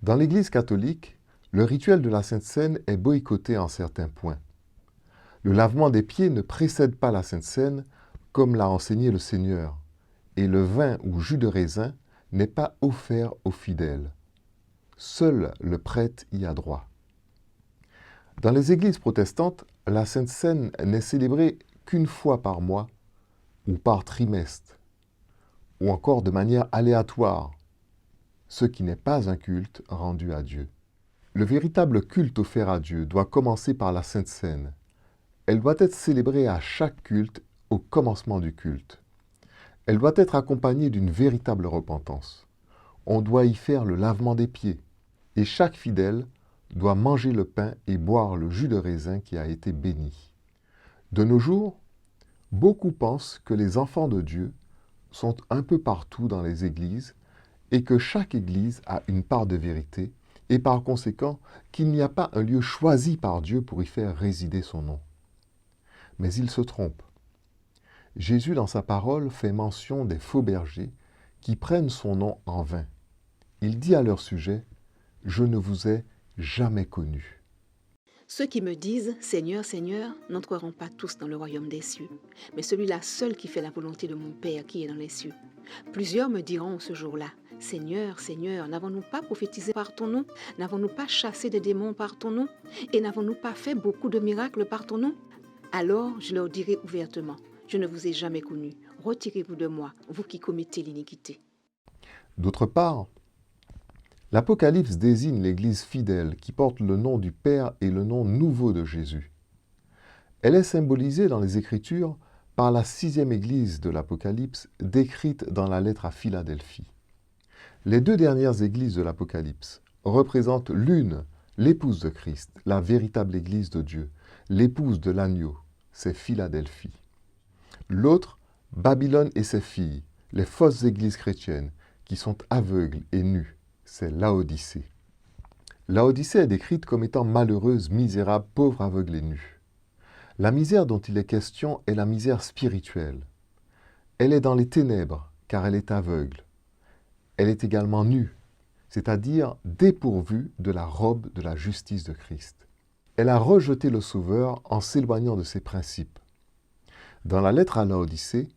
Dans l'Église catholique, le rituel de la Sainte Seine est boycotté en certains points. Le lavement des pieds ne précède pas la Sainte Seine, comme l'a enseigné le Seigneur, et le vin ou jus de raisin n'est pas offert aux fidèles. Seul le prêtre y a droit. Dans les églises protestantes, la Sainte Seine n'est célébrée qu'une fois par mois ou par trimestre, ou encore de manière aléatoire, ce qui n'est pas un culte rendu à Dieu. Le véritable culte offert à Dieu doit commencer par la Sainte Seine. Elle doit être célébrée à chaque culte, au commencement du culte. Elle doit être accompagnée d'une véritable repentance. On doit y faire le lavement des pieds, et chaque fidèle doit manger le pain et boire le jus de raisin qui a été béni. De nos jours, beaucoup pensent que les enfants de Dieu sont un peu partout dans les églises et que chaque église a une part de vérité et par conséquent qu'il n'y a pas un lieu choisi par Dieu pour y faire résider son nom. Mais ils se trompent. Jésus, dans sa parole, fait mention des faux bergers qui prennent son nom en vain. Il dit à leur sujet, « Je ne vous ai jamais connus. » Ceux qui me disent « Seigneur, Seigneur » n'entreront pas tous dans le royaume des cieux, mais celui-là seul qui fait la volonté de mon Père qui est dans les cieux. Plusieurs me diront ce jour-là, « Seigneur, Seigneur, n'avons-nous pas prophétisé par ton nom? N'avons-nous pas chassé des démons par ton nom? Et n'avons-nous pas fait beaucoup de miracles par ton nom ?» Alors je leur dirai ouvertement, « Je ne vous ai jamais connu. Retirez-vous de moi, vous qui commettez l'iniquité. » D'autre part, l'Apocalypse désigne l'Église fidèle qui porte le nom du Père et le nom nouveau de Jésus. Elle est symbolisée dans les Écritures par la 6e Église de l'Apocalypse décrite dans la lettre à Philadelphie. Les 2 dernières Églises de l'Apocalypse représentent l'une, l'épouse de Christ, la véritable Église de Dieu, l'épouse de l'agneau, c'est Philadelphie. L'autre, Babylone et ses filles, les fausses églises chrétiennes qui sont aveugles et nues, c'est Laodicée. Laodicée est décrite comme étant malheureuse, misérable, pauvre, aveugle et nue. La misère dont il est question est la misère spirituelle. Elle est dans les ténèbres, car elle est aveugle. Elle est également nue, c'est-à-dire dépourvue de la robe de la justice de Christ. Elle a rejeté le Sauveur en s'éloignant de ses principes. Dans la lettre à Laodicée,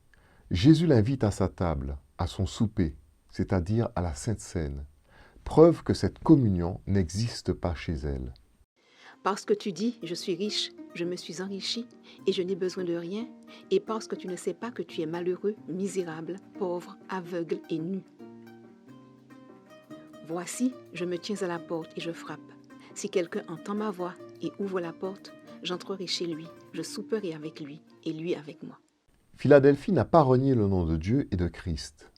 Jésus l'invite à sa table, à son souper, c'est-à-dire à la Sainte Seine. Preuve que cette communion n'existe pas chez elle. Parce que tu dis, je suis riche, je me suis enrichi et je n'ai besoin de rien, et parce que tu ne sais pas que tu es malheureux, misérable, pauvre, aveugle et nu. Voici, je me tiens à la porte et je frappe. Si quelqu'un entend ma voix et ouvre la porte, j'entrerai chez lui, je souperai avec lui et lui avec moi. Philadelphie n'a pas renié le nom de Dieu et de Christ.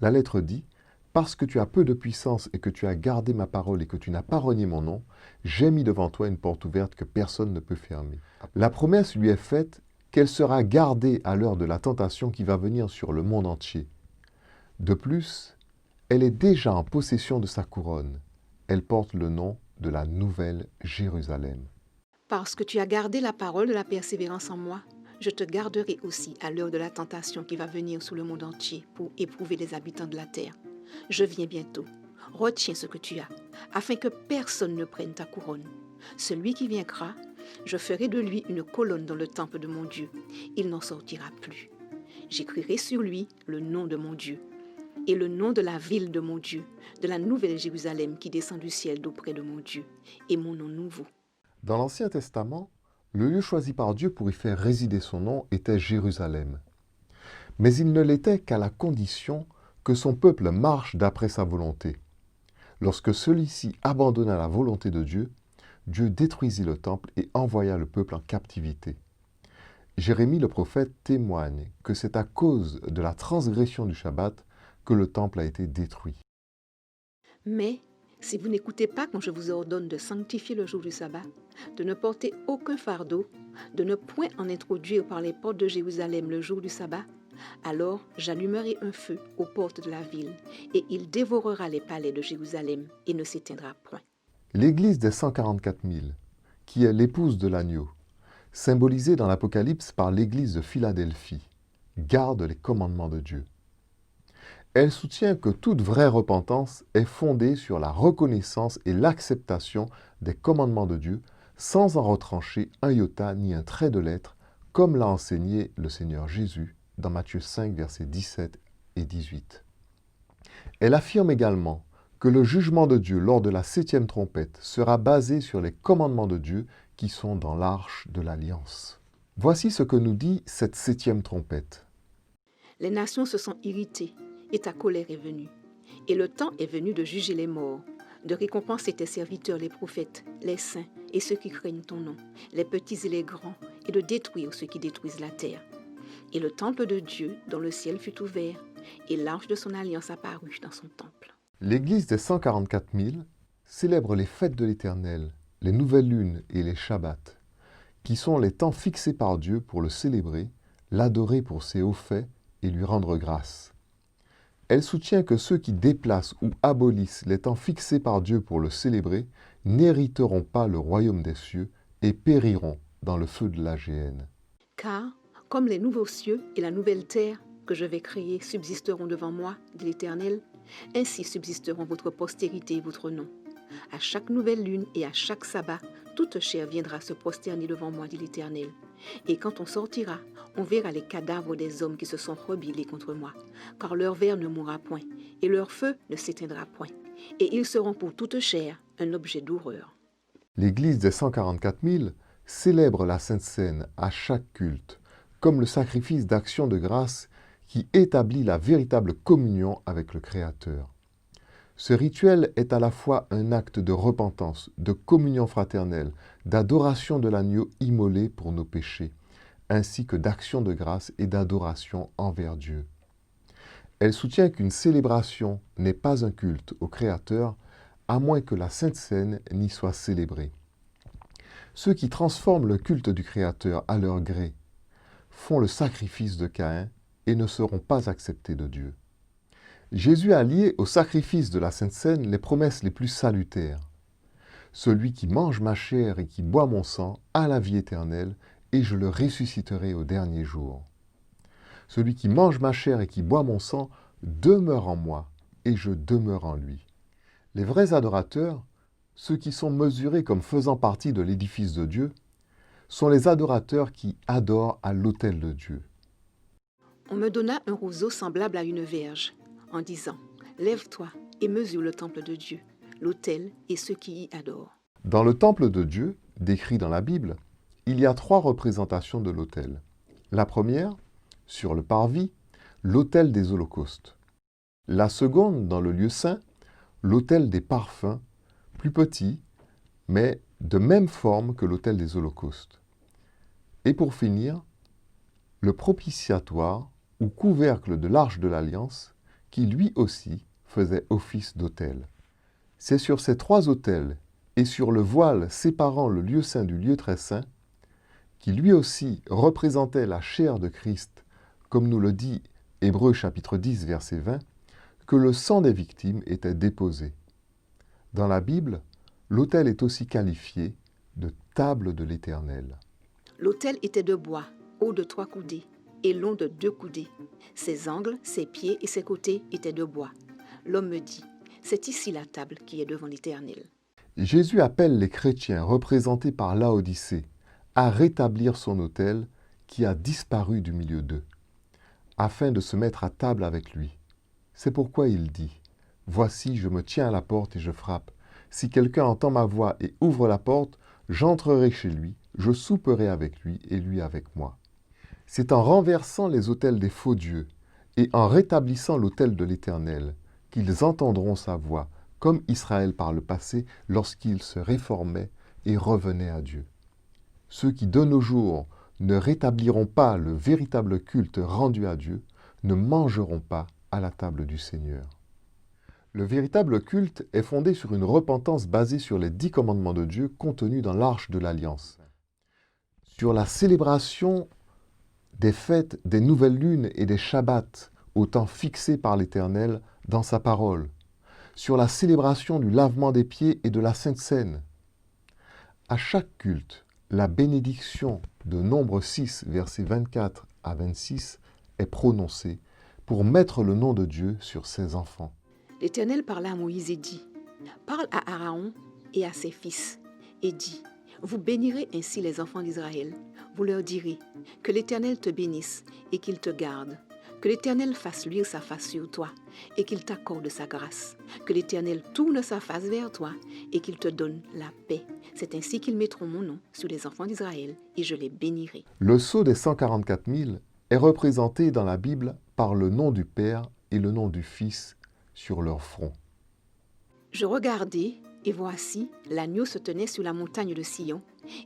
La lettre dit, « Parce que tu as peu de puissance et que tu as gardé ma parole et que tu n'as pas renié mon nom, j'ai mis devant toi une porte ouverte que personne ne peut fermer. » La promesse lui est faite qu'elle sera gardée à l'heure de la tentation qui va venir sur le monde entier. De plus, elle est déjà en possession de sa couronne. Elle porte le nom de la Nouvelle Jérusalem. Parce que tu as gardé la parole de la persévérance en moi, je te garderai aussi à l'heure de la tentation qui va venir sur le monde entier pour éprouver les habitants de la terre. Je viens bientôt. Retiens ce que tu as, afin que personne ne prenne ta couronne. Celui qui vaincra, je ferai de lui une colonne dans le temple de mon Dieu. Il n'en sortira plus. J'écrirai sur lui le nom de mon Dieu et le nom de la ville de mon Dieu, de la nouvelle Jérusalem qui descend du ciel d'auprès de mon Dieu, et mon nom nouveau. Dans l'Ancien Testament, le lieu choisi par Dieu pour y faire résider son nom était Jérusalem. Mais il ne l'était qu'à la condition que son peuple marche d'après sa volonté. Lorsque celui-ci abandonna la volonté de Dieu, Dieu détruisit le temple et envoya le peuple en captivité. Jérémie le prophète témoigne que c'est à cause de la transgression du Shabbat que le temple a été détruit. Mais si vous n'écoutez pas quand je vous ordonne de sanctifier le jour du sabbat, de ne porter aucun fardeau, de ne point en introduire par les portes de Jérusalem le jour du sabbat, alors j'allumerai un feu aux portes de la ville, et il dévorera les palais de Jérusalem et ne s'éteindra point. L'église des 144 000, qui est l'épouse de l'agneau, symbolisée dans l'Apocalypse par l'église de Philadelphie, garde les commandements de Dieu. Elle soutient que toute vraie repentance est fondée sur la reconnaissance et l'acceptation des commandements de Dieu sans en retrancher un iota ni un trait de lettre, comme l'a enseigné le Seigneur Jésus dans Matthieu 5, versets 17 et 18. Elle affirme également que le jugement de Dieu lors de la 7e trompette sera basé sur les commandements de Dieu qui sont dans l'arche de l'Alliance. Voici ce que nous dit cette 7e trompette. Les nations se sont irritées, et ta colère est venue. Et le temps est venu de juger les morts, de récompenser tes serviteurs les prophètes, les saints et ceux qui craignent ton nom, les petits et les grands, et de détruire ceux qui détruisent la terre. Et le temple de Dieu dans le ciel fut ouvert, et l'arche de son alliance apparut dans son temple. L'église des 144 000 célèbre les fêtes de l'Éternel, les nouvelles lunes et les Shabbats, qui sont les temps fixés par Dieu pour le célébrer, l'adorer pour ses hauts faits et lui rendre grâce. Elle soutient que ceux qui déplacent ou abolissent les temps fixés par Dieu pour le célébrer n'hériteront pas le royaume des cieux et périront dans le feu de la géhenne. Car, comme les nouveaux cieux et la nouvelle terre que je vais créer subsisteront devant moi, dit l'Éternel, ainsi subsisteront votre postérité et votre nom. À chaque nouvelle lune et à chaque sabbat, toute chair viendra se prosterner devant moi, dit l'Éternel. Et quand on sortira, on verra les cadavres des hommes qui se sont rebellés contre moi, car leur ver ne mourra point, et leur feu ne s'éteindra point, et ils seront pour toute chair un objet d'horreur. L'église des 144 000 célèbre la Sainte Seine à chaque culte, comme le sacrifice d'action de grâce qui établit la véritable communion avec le Créateur. Ce rituel est à la fois un acte de repentance, de communion fraternelle, d'adoration de l'agneau immolé pour nos péchés, ainsi que d'action de grâce et d'adoration envers Dieu. Elle soutient qu'une célébration n'est pas un culte au Créateur, à moins que la Sainte Seine n'y soit célébrée. Ceux qui transforment le culte du Créateur à leur gré font le sacrifice de Caïn et ne seront pas acceptés de Dieu. Jésus a lié au sacrifice de la Sainte Seine les promesses les plus salutaires. Celui qui mange ma chair et qui boit mon sang a la vie éternelle, et je le ressusciterai au dernier jour. Celui qui mange ma chair et qui boit mon sang demeure en moi, et je demeure en lui. Les vrais adorateurs, ceux qui sont mesurés comme faisant partie de l'édifice de Dieu, sont les adorateurs qui adorent à l'autel de Dieu. On me donna un roseau semblable à une verge, en disant « Lève-toi et mesure le temple de Dieu, l'autel et ceux qui y adorent. » Dans le temple de Dieu, décrit dans la Bible, il y a 3 représentations de l'autel. La première, sur le parvis, l'autel des holocaustes. La seconde, dans le lieu saint, l'autel des parfums, plus petit, mais de même forme que l'autel des holocaustes. Et pour finir, le propitiatoire ou couvercle de l'arche de l'Alliance, qui lui aussi faisait office d'autel. C'est sur ces 3 autels et sur le voile séparant le lieu saint du lieu très saint, qui lui aussi représentait la chair de Christ, comme nous le dit Hébreux chapitre 10, verset 20, que le sang des victimes était déposé. Dans la Bible, l'autel est aussi qualifié de table de l'Éternel. L'autel était de bois, haut de 3 coudées et long de 2 coudées. Ses angles, ses pieds et ses côtés étaient de bois. L'homme me dit, c'est ici la table qui est devant l'Éternel. Jésus appelle les chrétiens représentés par Laodicée à rétablir son autel qui a disparu du milieu d'eux, afin de se mettre à table avec lui. C'est pourquoi il dit « Voici, je me tiens à la porte et je frappe. Si quelqu'un entend ma voix et ouvre la porte, j'entrerai chez lui, je souperai avec lui et lui avec moi. » C'est en renversant les autels des faux dieux et en rétablissant l'autel de l'Éternel qu'ils entendront sa voix, comme Israël par le passé lorsqu'il se réformait et revenait à Dieu. Ceux qui de nos jours ne rétabliront pas le véritable culte rendu à Dieu ne mangeront pas à la table du Seigneur. Le véritable culte est fondé sur une repentance basée sur les 10 commandements de Dieu contenus dans l'Arche de l'Alliance, sur la célébration des fêtes, des nouvelles lunes et des Shabbats au temps fixé par l'Éternel dans sa parole, sur la célébration du lavement des pieds et de la Sainte Seine. À chaque culte, la bénédiction de Nombre 6, versets 24 à 26, est prononcée pour mettre le nom de Dieu sur ses enfants. L'Éternel parla à Moïse et dit, « Parle à Aaron et à ses fils, et dis, vous bénirez ainsi les enfants d'Israël. Vous leur direz, que l'Éternel te bénisse et qu'il te garde. Que l'Éternel fasse luire sa face sur toi et qu'il t'accorde sa grâce. Que l'Éternel tourne sa face vers toi et qu'il te donne la paix. C'est ainsi qu'ils mettront mon nom sur les enfants d'Israël et je les bénirai. » Le sceau des 144 000 est représenté dans la Bible par le nom du Père et le nom du Fils sur leur front. Je regardai, et voici, l'agneau se tenait sur la montagne de Sion,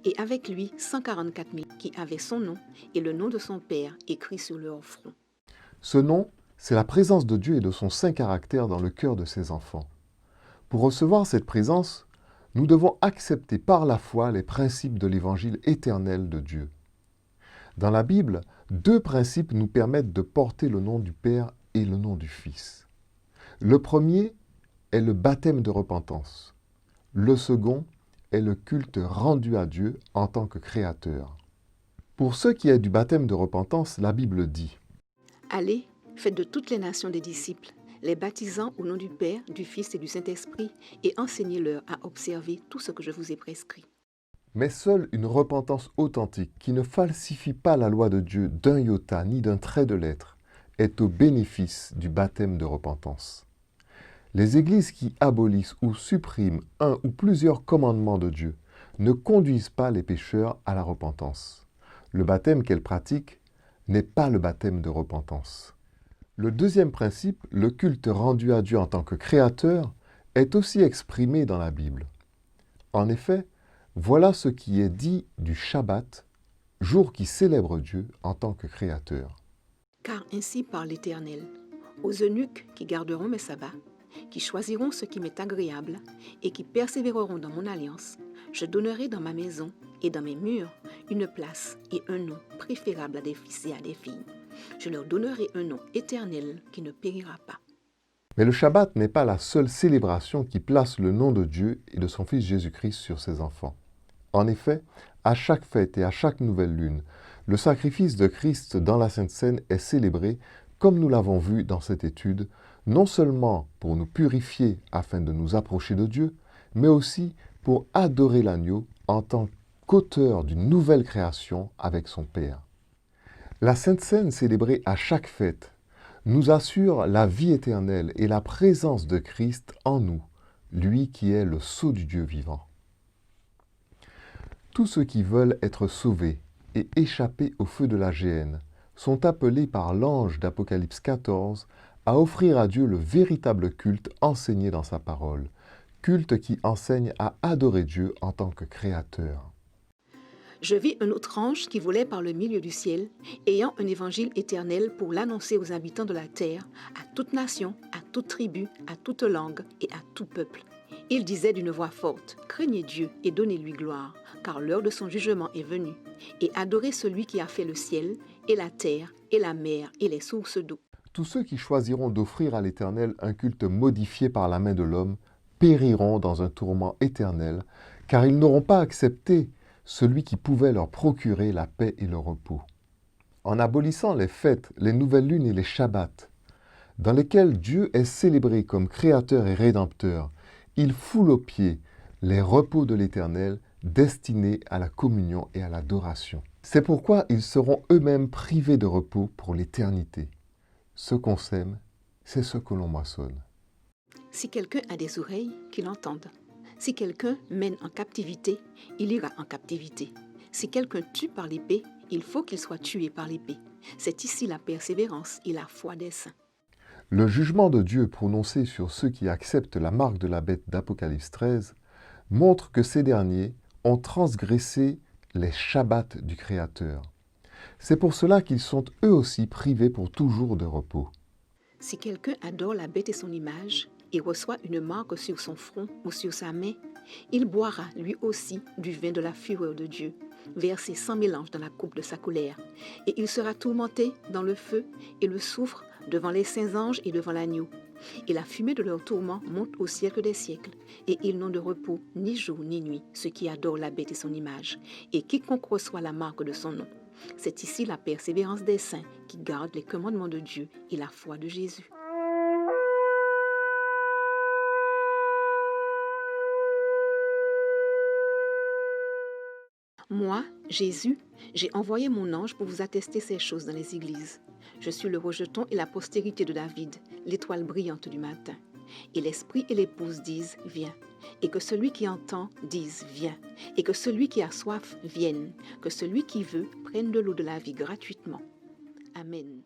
et avec lui 144 000 qui avaient son nom et le nom de son Père écrit sur leur front. Ce nom, c'est la présence de Dieu et de son saint caractère dans le cœur de ses enfants. Pour recevoir cette présence, nous devons accepter par la foi les principes de l'évangile éternel de Dieu. Dans la Bible, 2 principes nous permettent de porter le nom du Père et le nom du Fils. Le premier est le baptême de repentance. Le second est le culte rendu à Dieu en tant que Créateur. Pour ce qui est du baptême de repentance, la Bible dit « Allez, faites de toutes les nations des disciples, les baptisant au nom du Père, du Fils et du Saint-Esprit, et enseignez-leur à observer tout ce que je vous ai prescrit. » Mais seule une repentance authentique qui ne falsifie pas la loi de Dieu d'un iota ni d'un trait de lettre est au bénéfice du baptême de repentance. Les églises qui abolissent ou suppriment un ou plusieurs commandements de Dieu ne conduisent pas les pécheurs à la repentance. Le baptême qu'elles pratiquent n'est pas le baptême de repentance. Le deuxième principe, le culte rendu à Dieu en tant que Créateur, est aussi exprimé dans la Bible. En effet, voilà ce qui est dit du Shabbat, jour qui célèbre Dieu en tant que Créateur. Car ainsi parle l'Éternel, aux eunuques qui garderont mes sabbats, qui choisiront ce qui m'est agréable et qui persévéreront dans mon alliance, je donnerai dans ma maison et dans mes murs une place et un nom préférable à des fils et à des filles. Je leur donnerai un nom éternel qui ne périra pas. Mais le Shabbat n'est pas la seule célébration qui place le nom de Dieu et de son Fils Jésus-Christ sur ses enfants. En effet, à chaque fête et à chaque nouvelle lune, le sacrifice de Christ dans la Sainte Seine est célébré, comme nous l'avons vu dans cette étude, non seulement pour nous purifier afin de nous approcher de Dieu, mais aussi pour adorer l'agneau en tant qu'auteur d'une nouvelle création avec son Père. La Sainte Seine célébrée à chaque fête nous assure la vie éternelle et la présence de Christ en nous, lui qui est le sceau du Dieu vivant. Tous ceux qui veulent être sauvés et échapper au feu de la géhenne sont appelés par l'ange d'Apocalypse 14 à offrir à Dieu le véritable culte enseigné dans sa parole, culte qui enseigne à adorer Dieu en tant que Créateur. Je vis un autre ange qui volait par le milieu du ciel, ayant un évangile éternel pour l'annoncer aux habitants de la terre, à toute nation, à toute tribu, à toute langue et à tout peuple. Il disait d'une voix forte, « Craignez Dieu et donnez-lui gloire, car l'heure de son jugement est venue, et adorez celui qui a fait le ciel, et la terre, et la mer, et les sources d'eau. » Tous ceux qui choisiront d'offrir à l'Éternel un culte modifié par la main de l'homme périront dans un tourment éternel, car ils n'auront pas accepté celui qui pouvait leur procurer la paix et le repos. En abolissant les fêtes, les nouvelles lunes et les Shabbats, dans lesquels Dieu est célébré comme Créateur et Rédempteur, il foule aux pieds les repos de l'Éternel destinés à la communion et à l'adoration. C'est pourquoi ils seront eux-mêmes privés de repos pour l'éternité. Ce qu'on sème, c'est ce que l'on moissonne. Si quelqu'un a des oreilles, qu'il entende. Si quelqu'un mène en captivité, il ira en captivité. Si quelqu'un tue par l'épée, il faut qu'il soit tué par l'épée. C'est ici la persévérance et la foi des saints. Le jugement de Dieu prononcé sur ceux qui acceptent la marque de la bête d'Apocalypse 13 montre que ces derniers ont transgressé les Shabbats du Créateur. C'est pour cela qu'ils sont eux aussi privés pour toujours de repos. Si quelqu'un adore la bête et son image, et reçoit une marque sur son front ou sur sa main, il boira lui aussi du vin de la fureur de Dieu, versé sans mélange dans la coupe de sa colère. Et il sera tourmenté dans le feu et le soufre devant les saints anges et devant l'agneau. Et la fumée de leur tourment monte au siècle des siècles. Et ils n'ont de repos ni jour ni nuit, ceux qui adorent la bête et son image, et quiconque reçoit la marque de son nom. C'est ici la persévérance des saints qui gardent les commandements de Dieu et la foi de Jésus. Moi, Jésus, j'ai envoyé mon ange pour vous attester ces choses dans les églises. Je suis le rejeton et la postérité de David, l'étoile brillante du matin. Et l'esprit et l'épouse disent, viens. Et que celui qui entend dise, viens. Et que celui qui a soif vienne. Que celui qui veut prenne de l'eau de la vie gratuitement. Amen.